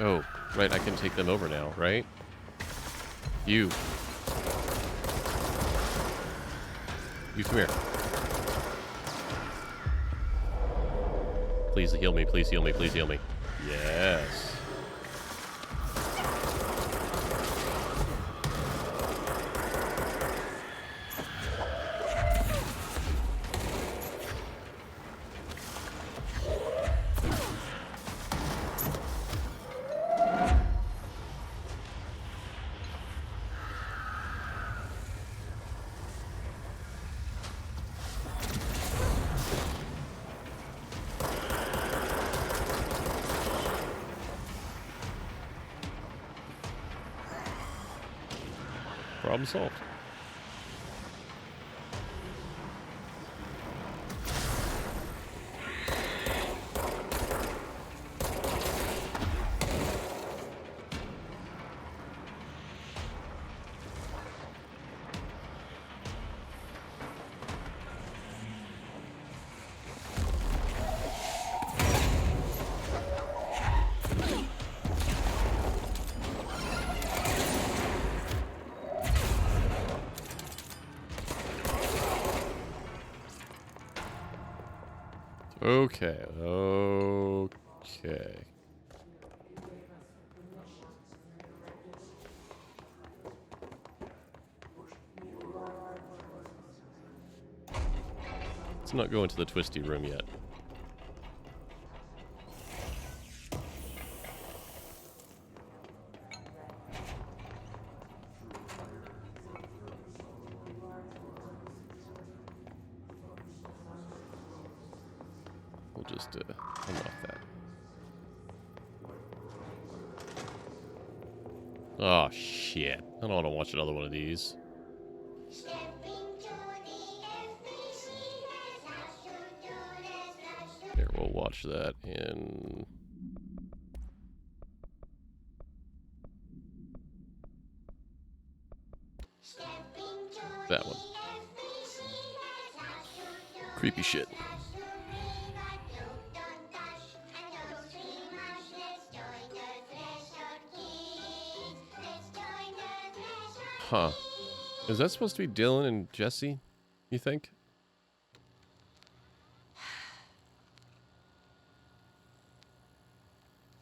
Oh, right, I can take them over now, right? You come here. Please heal me, please heal me, please heal me. Yes. Problem solved. Okay. Okay. Let's not go into the twisty room yet. We'll just unlock that. Oh, shit. I don't want to watch another one of these. Here, we'll watch that in... that one. Creepy shit. Huh. Is that supposed to be Dylan and Jesse, you think?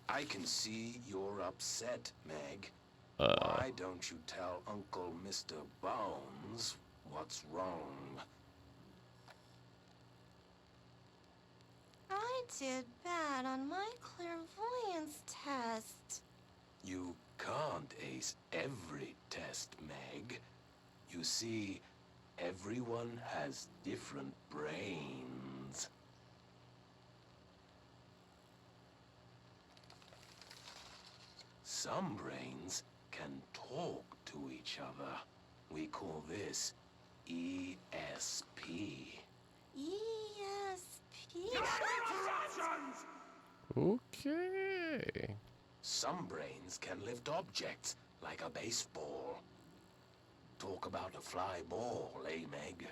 I can see you're upset, Meg. Why don't you tell Uncle Mr. Bones what's wrong? I did bad on my clairvoyance test. You can't ace every test, Meg. You see, everyone has different brains. Some brains can talk to each other. We call this ESP. ESP? Okay. Some brains can lift objects, like a baseball. Talk about a fly ball, eh, Meg?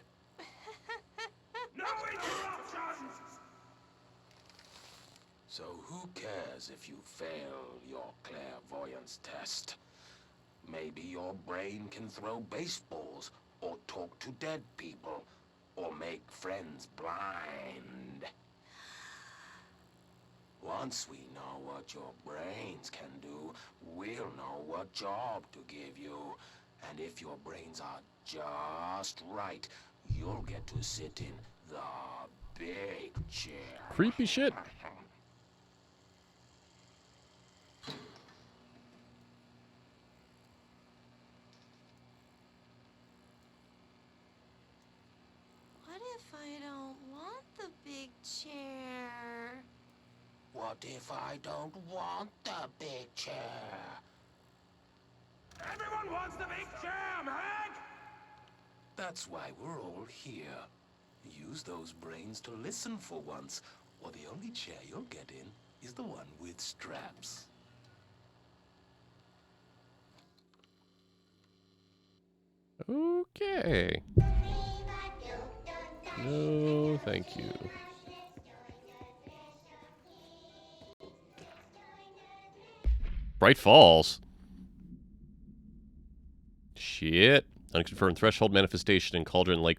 No interruptions! So who cares if you fail your clairvoyance test? Maybe your brain can throw baseballs, or talk to dead people, or make friends blind. Once we know what your brains can do, we'll know what job to give you. And if your brains are just right, you'll get to sit in the big chair. Creepy shit. What if I don't want the big chair? What if I don't want the big chair? Everyone wants the big chair, Meg! That's why we're all here. Use those brains to listen for once, or the only chair you'll get in is the one with straps. Okay. No, thank you. Bright Falls. Shit. Unconfirmed threshold manifestation in Cauldron Lake,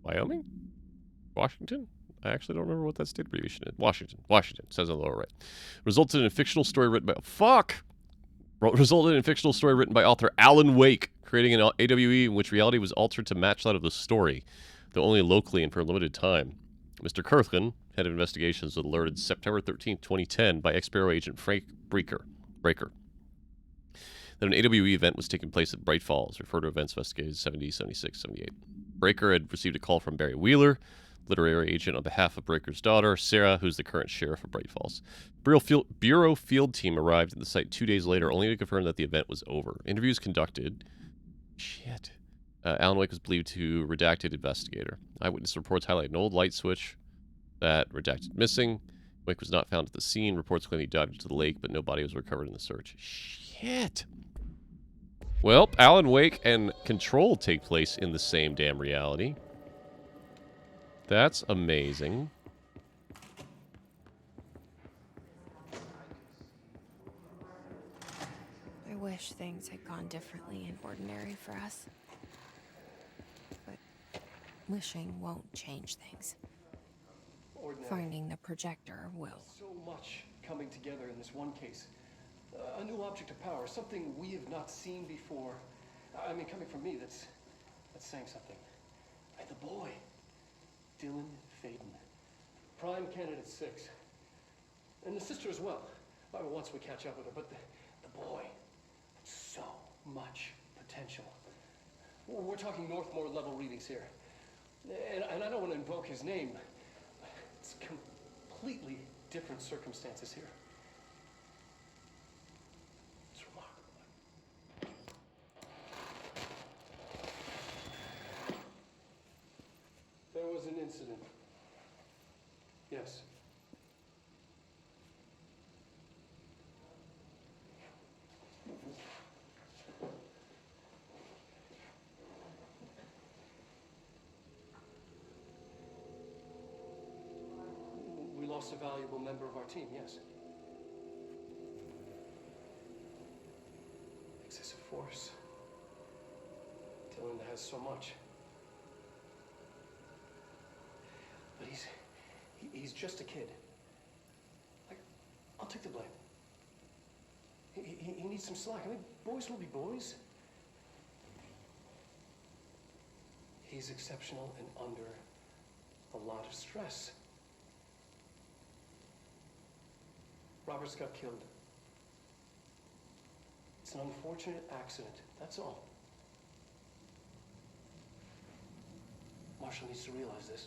Wyoming? Washington? I actually don't remember what that state abbreviation is. Washington. Washington. Says on the lower right. Resulted in a fictional story written by... Fuck! Resulted in a fictional story written by author Alan Wake, creating an AWE in which reality was altered to match that of the story, though only locally and for a limited time. Mr. Kirkland, head of investigations, was alerted September 13th, 2010 by ex-Bureau agent Frank Breaker that an AWE event was taking place at Bright Falls, referred to events investigated 70, 76, 78. Breaker had received a call from Barry Wheeler, literary agent on behalf of Breaker's daughter, Sarah, who's the current sheriff of Bright Falls. Bureau field team arrived at the site 2 days later, only to confirm that the event was over. Interviews conducted. Shit. Alan Wake was believed to redacted investigator. Eyewitness reports highlight an old light switch that redacted missing. Wake was not found at the scene. Reports claim he dived into the lake, but no body was recovered in the search. Shit. Well, Alan Wake and Control take place in the same damn reality. That's amazing. I wish things had gone differently in Ordinary for us. But wishing won't change things. ordinary. Finding the projector will. So much coming together in this one case. A new object of power, something we have not seen before. I mean, coming from me, that's saying something. And the boy, Dylan Faden, prime candidate 6. And the sister as well. Once we catch up with her, but the boy, so much potential. We're talking Northmore level readings here. And I don't want to invoke his name. It's completely different circumstances here. It's remarkable. There was an incident. Yes. We lost a valuable member of our team, yes. Excessive force. Dylan has so much. But he's just a kid. I'll take the blame. He needs some slack. I mean, boys will be boys. He's exceptional and under a lot of stress. Roberts got killed. It's an unfortunate accident, that's all. Marshall needs to realize this.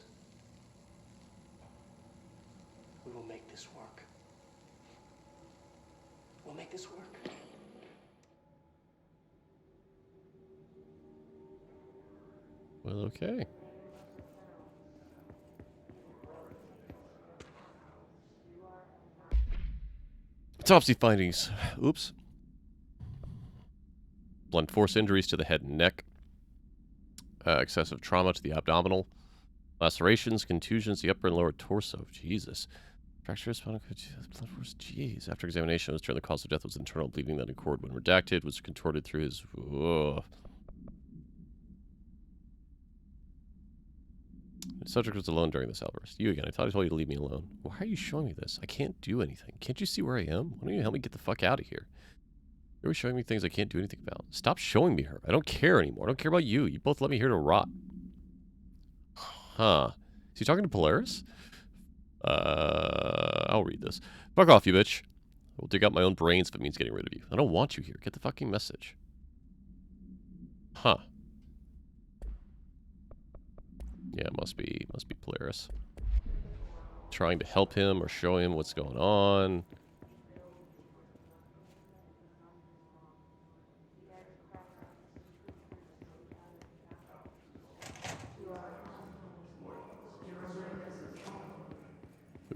We will make this work. We'll make this work. Well, okay. Autopsy findings. Oops. Blunt force injuries to the head and neck. Excessive trauma to the abdominal. Lacerations, contusions, the upper and lower torso. Jesus. Fracture of spinal cord. Blunt force. Jeez. After examination, it was determined the cause of death was internal bleeding that occurred when redacted, was contorted through his. Ugh. The subject was alone during this outburst. You again. I thought I told you to leave me alone. Why are you showing me this? I can't do anything. Can't you see where I am? Why don't you help me get the fuck out of here? You're always showing me things I can't do anything about. Stop showing me her. I don't care anymore. I don't care about you. You both let me here to rot. Huh. Is he talking to Polaris? I'll read this. Fuck off, you bitch. I will dig out my own brains if it means getting rid of you. I don't want you here. Get the fucking message. Huh. Yeah, it must be Polaris. Trying to help him or show him what's going on.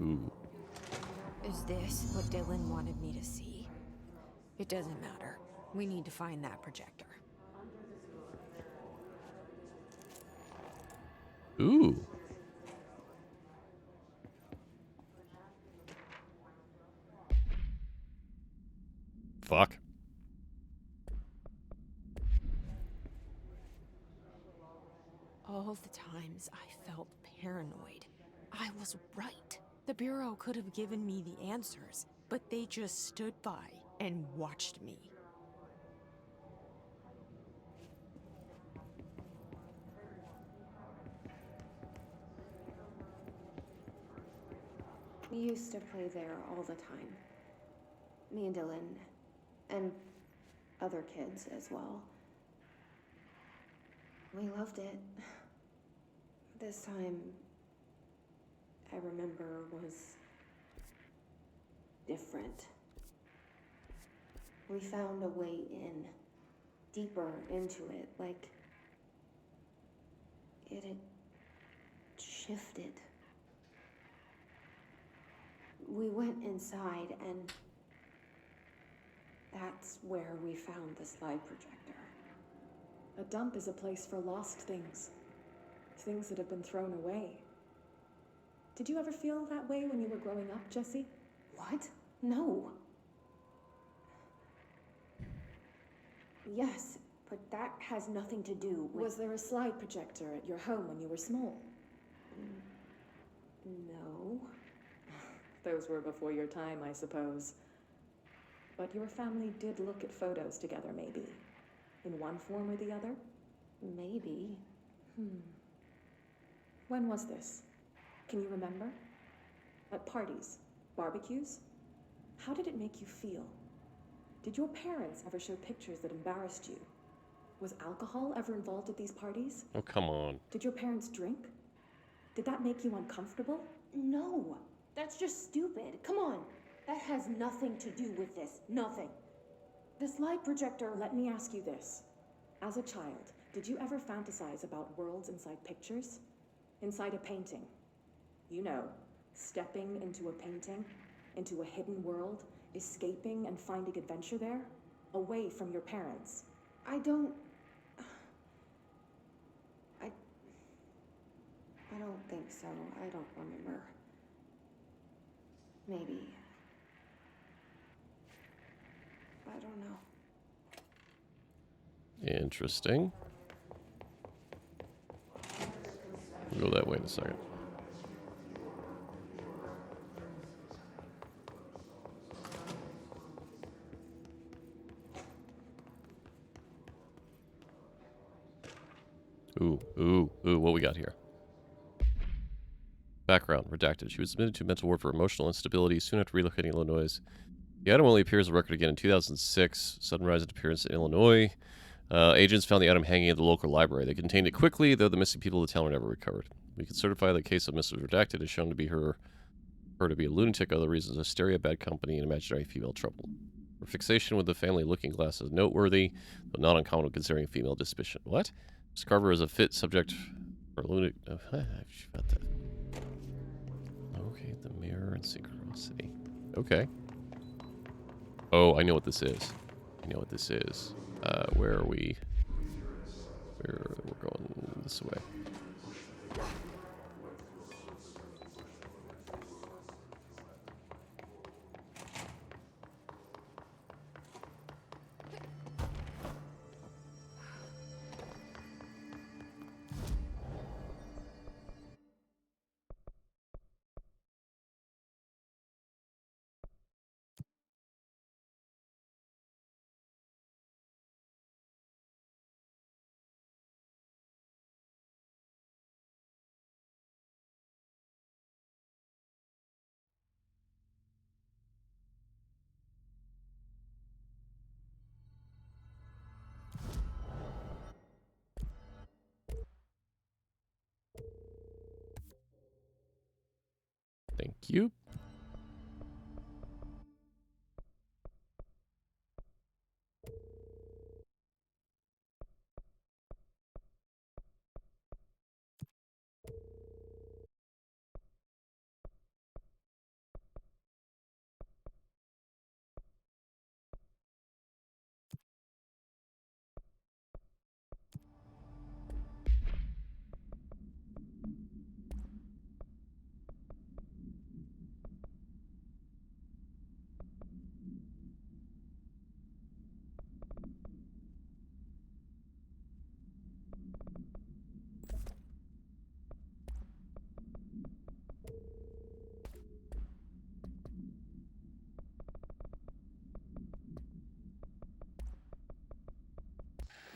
Ooh. Is this what Dylan wanted me to see? It doesn't matter. We need to find that projector. Ooh. Fuck. All the times I felt paranoid, I was right. The Bureau could have given me the answers, but they just stood by and watched me. We used to play there all the time. Me and Dylan, and other kids as well. We loved it. This time, I remember, was different. We found a way in, deeper into it, like it had shifted. We went inside, and that's where we found the slide projector. A dump is a place for lost things. Things that have been thrown away. Did you ever feel that way when you were growing up, Jesse? What? No. Yes, but that has nothing to do with... Was there a slide projector at your home when you were small? No. photos were before your time, I suppose. But your family did look at photos together, maybe. In one form or the other? Maybe. When was this? Can you remember? At parties? Barbecues? How did it make you feel? Did your parents ever show pictures that embarrassed you? Was alcohol ever involved at these parties? Oh, come on. Did your parents drink? Did that make you uncomfortable? No, that's just stupid. Come on. That has nothing to do with this. Nothing. This light projector, let me ask you this. As a child, did you ever fantasize about worlds inside pictures? Inside a painting? You know, stepping into a painting, into a hidden world, escaping and finding adventure there, away from your parents. I don't think so. I don't remember. Maybe. I don't know. Interesting. We'll go that way in a second. Ooh, what we got here? Background, redacted. She was admitted to mental ward for emotional instability soon after relocating to Illinois. The item only appears on the record again in 2006. Sudden rise in appearance in Illinois. Agents found the item hanging at the local library. They contained it quickly, though the missing people of the town were never recovered. We can certify the case of Mrs. Redacted is shown to be her to be a lunatic, other reasons, hysteria, bad company, and imaginary female trouble. Her fixation with the family looking glass is noteworthy, but not uncommon considering female suspicion. What? Miss Carver is a fit subject for lunatic. Okay, the mirror and synchronicity. Okay. Oh, I know what this is. Where are we? We're going this way. Thank you.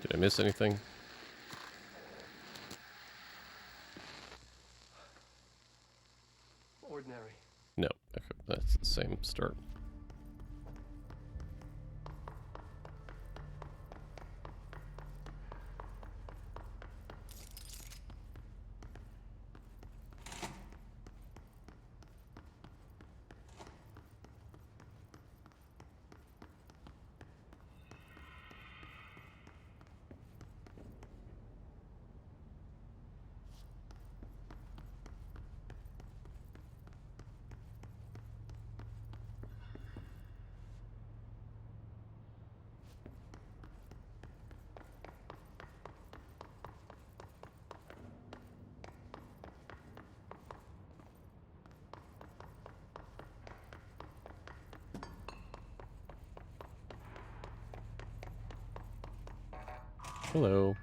Did I miss anything? Ordinary. No. Okay, that's the same start. Hello.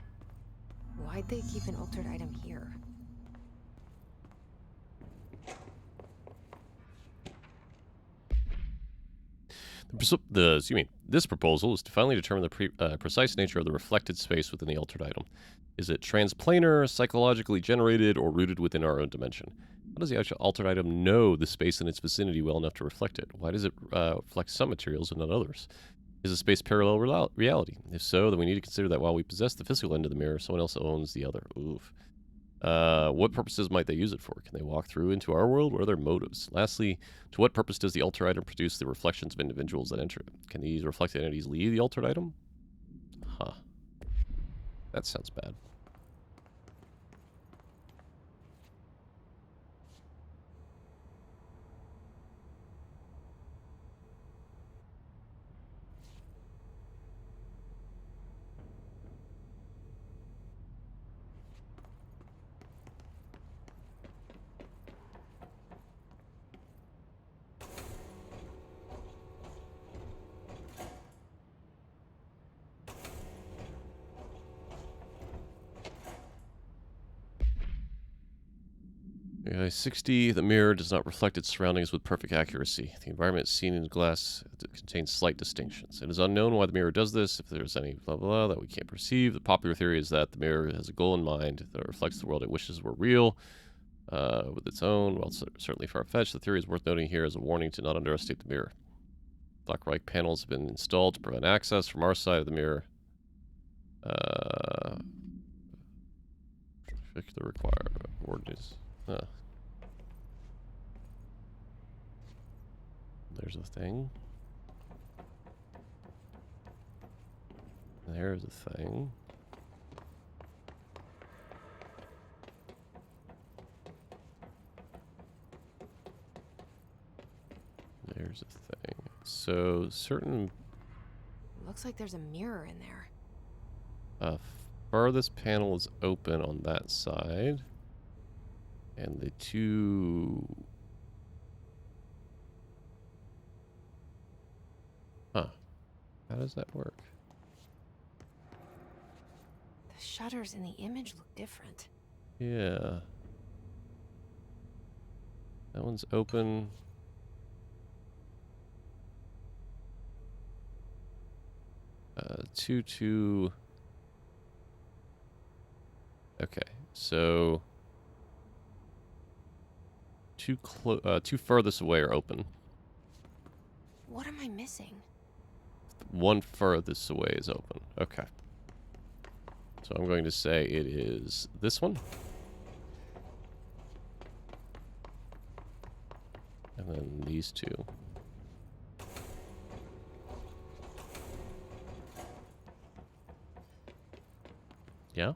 Why'd they keep an altered item here? This proposal is to finally determine the precise nature of the reflected space within the altered item. Is it transplanar, psychologically generated, or rooted within our own dimension? How does the actual altered item know the space in its vicinity well enough to reflect it? Why does it reflect some materials and not others? Is the space parallel reality? If so, then we need to consider that while we possess the physical end of the mirror, someone else owns the other. Oof. What purposes might they use it for? Can they walk through into our world? What are their motives? Lastly, to what purpose does the altered item produce the reflections of individuals that enter it? Can these reflected entities leave the altered item? Huh. That sounds bad. Okay, 60. The mirror does not reflect its surroundings with perfect accuracy. The environment seen in glass contains slight distinctions. It is unknown why the mirror does this, if there's any blah blah that we can't perceive. The popular theory is that the mirror has a goal in mind that reflects the world it wishes were real with its own. While certainly far-fetched, the theory is worth noting here as a warning to not underestimate the mirror. Black Reich panels have been installed to prevent access from our side of the mirror. Particular require ordinance. There's a thing. There's a thing. There's a thing. So certain. Looks like there's a mirror in there. Farthest panel is open on that side. And the two... Huh. How does that work? The shutters in the image look different. Yeah. That one's open. Two. Okay, so two furthest away are open. What am I missing? One furthest away is open. Okay. So I'm going to say it is this one. And then these two. Yeah?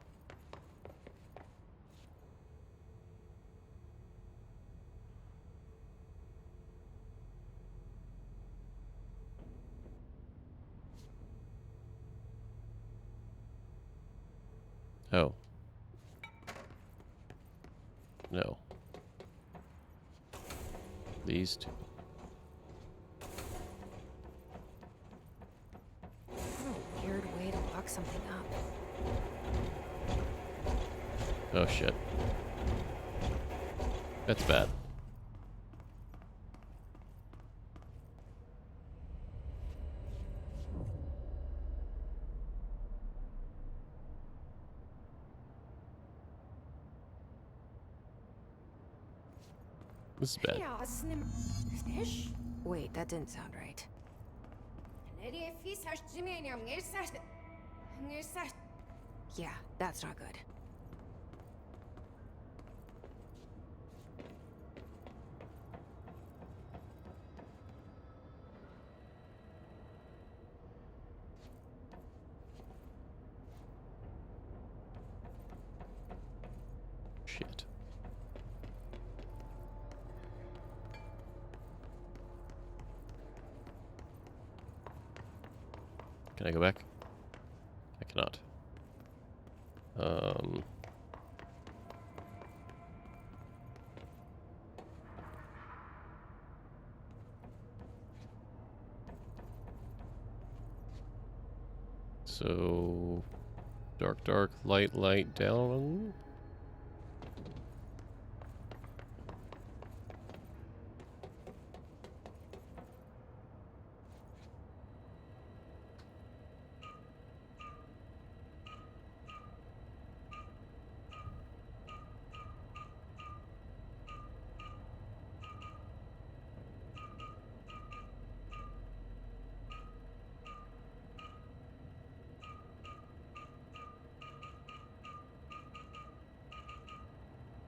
Oh. No. These two. What a weird way to lock something up. Oh shit. That's bad. This is bad. Wait, that didn't sound right. Yeah, that's not good. Shit. Can I go back? I cannot. So dark, light down.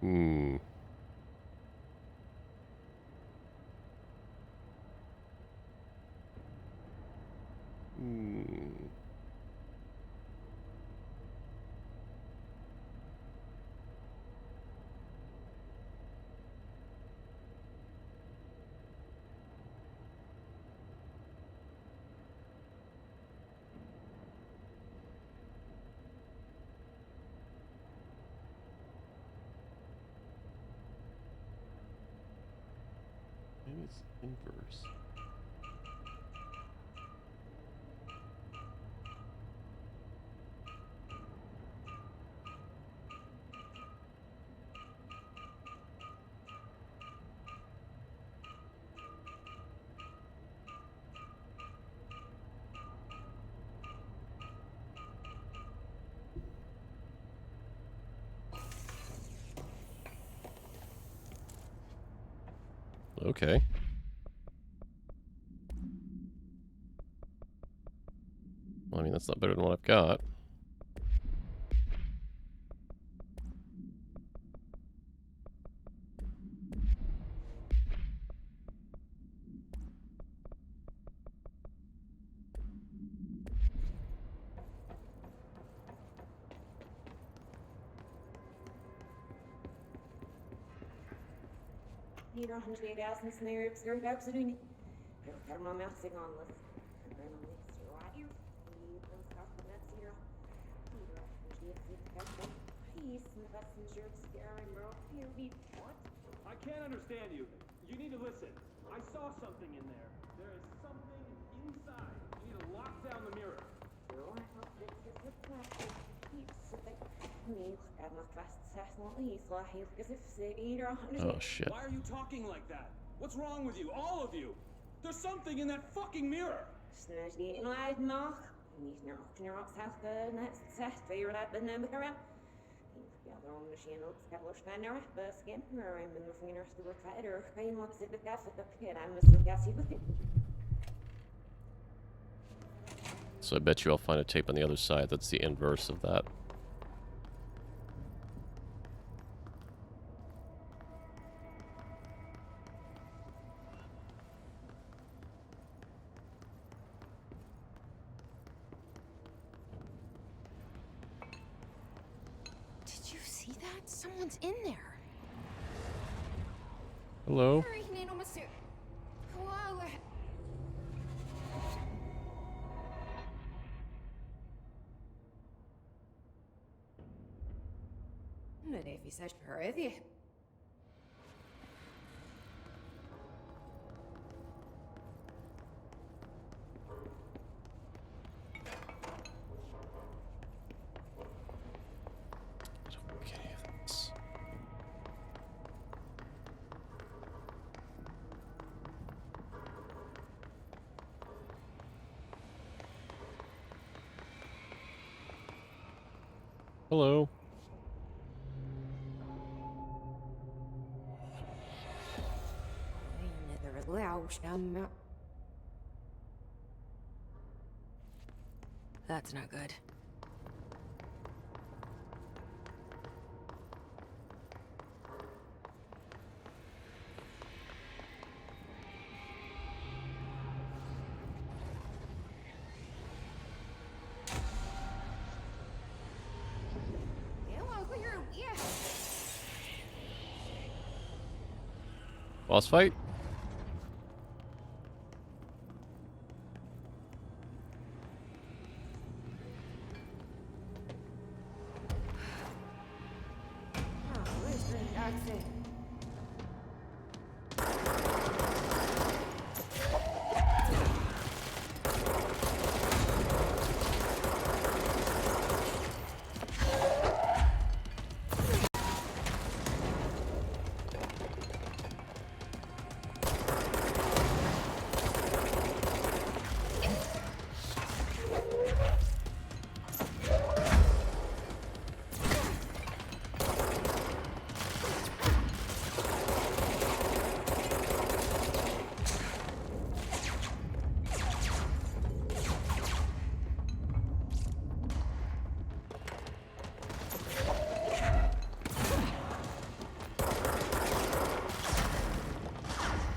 Hmm. Hmm. Maybe it's inverse. Okay. Well, I mean, that's not better than what I've got. Neither 108,000 snare observed absolutely. Thermal melting on this. I can't understand you. You need to listen. I saw something in there. There is something inside. You need to lock down the mirror. Oh, shit. Why are you talking like that? What's wrong with you? All of you! There's something in that fucking mirror! So I bet you I'll find a tape on the other side that's the inverse of that. Did you see that? Someone's in there. Hello? Okay, that's... Hello? That's not good. Boss fight?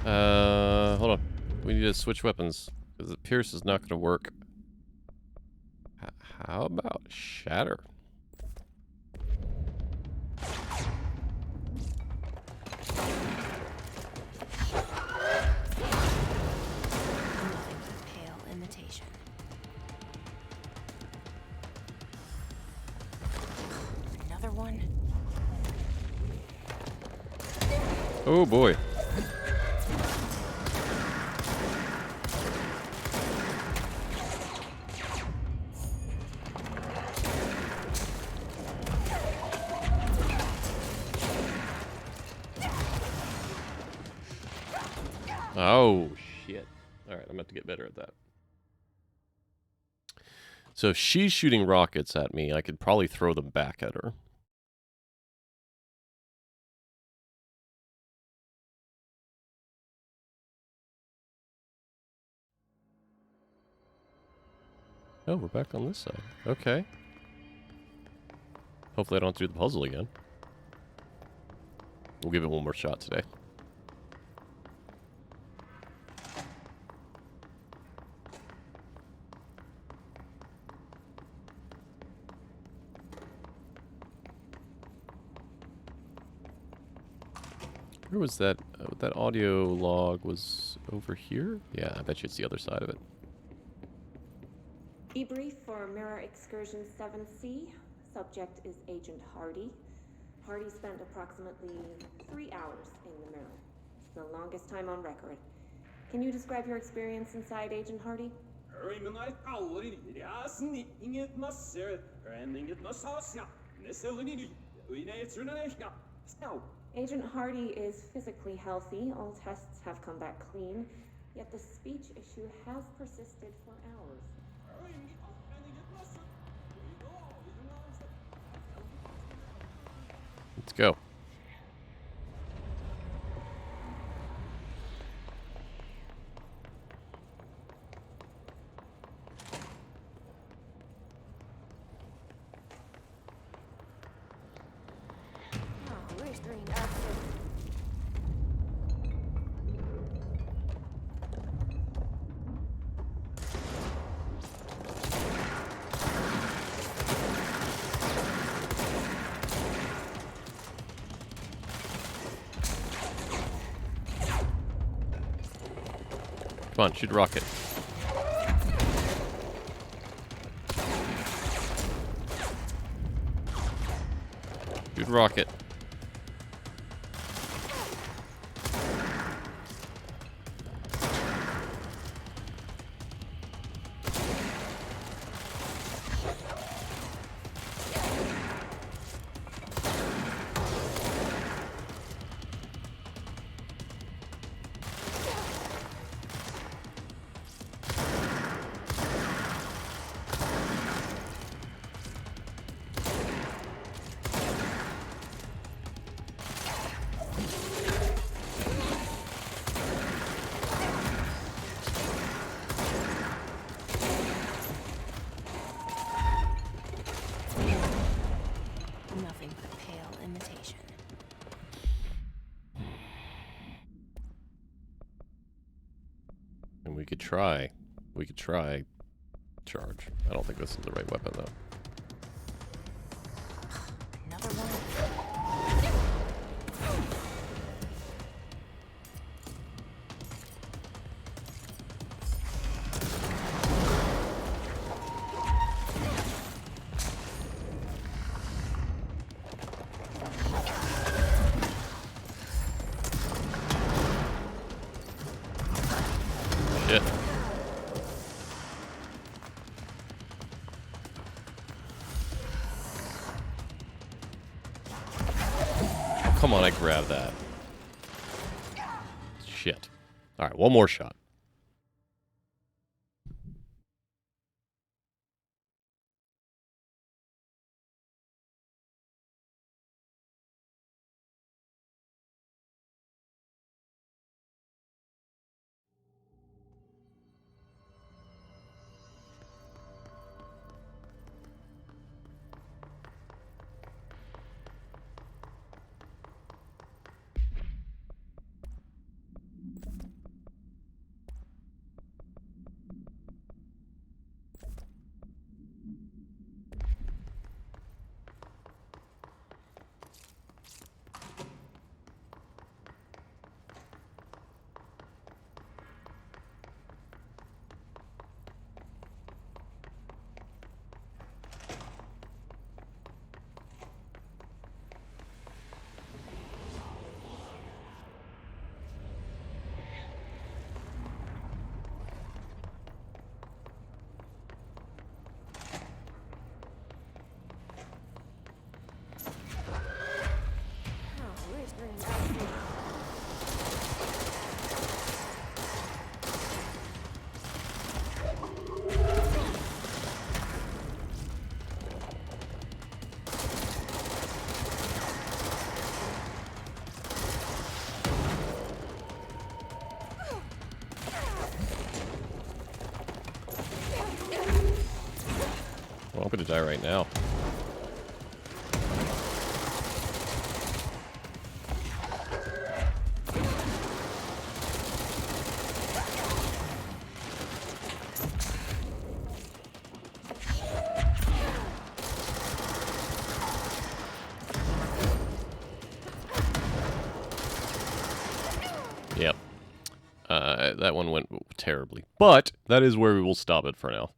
Hold on. We need to switch weapons because the Pierce is not going to work. How about Shatter? Nothing but pale imitation. Another one? Oh boy. Oh, shit. Alright, I'm going to have to get better at that. So if she's shooting rockets at me, I could probably throw them back at her. Oh, we're back on this side. Okay. Hopefully I don't have to do the puzzle again. We'll give it one more shot today. Where was that? That audio log was over here? Yeah, I bet you it's the other side of it. Debrief for Mirror Excursion 7C. Subject is Agent Hardy. Hardy spent approximately 3 hours in the mirror. It's the longest time on record. Can you describe your experience inside, Agent Hardy? Agent Hardy is physically healthy. All tests have come back clean. Yet the speech issue has persisted for hours. Let's go. Oh, where's green exit? Come on, shoot a rocket. Shoot a rocket. Nothing but pale imitation. And we could try. We could try charge. I don't think this is the right weapon, though. Another one? Shit. Oh, come on, I grabbed that. Shit. Alright, one more shot. gonna die right now. Yep. That one went terribly. But that is where we will stop it for now.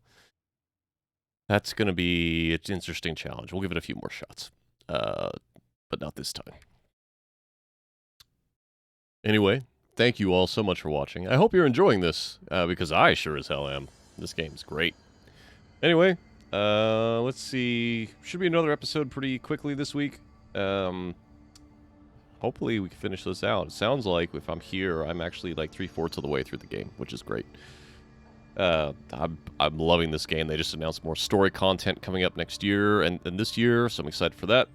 That's going to be an interesting challenge. We'll give it a few more shots. But not this time. Anyway, thank you all so much for watching. I hope you're enjoying this, because I sure as hell am. This game's great. Anyway, let's see. Should be another episode pretty quickly this week. Hopefully we can finish this out. It sounds like if I'm here, I'm actually like 3/4 of the way through the game, which is great. I'm loving this game. They just announced more story content coming up next year and this year, so I'm excited for that.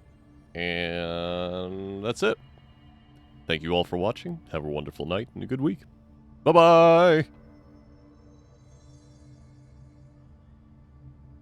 And that's it. Thank you all for watching. Have a wonderful night and a good week. Bye-bye!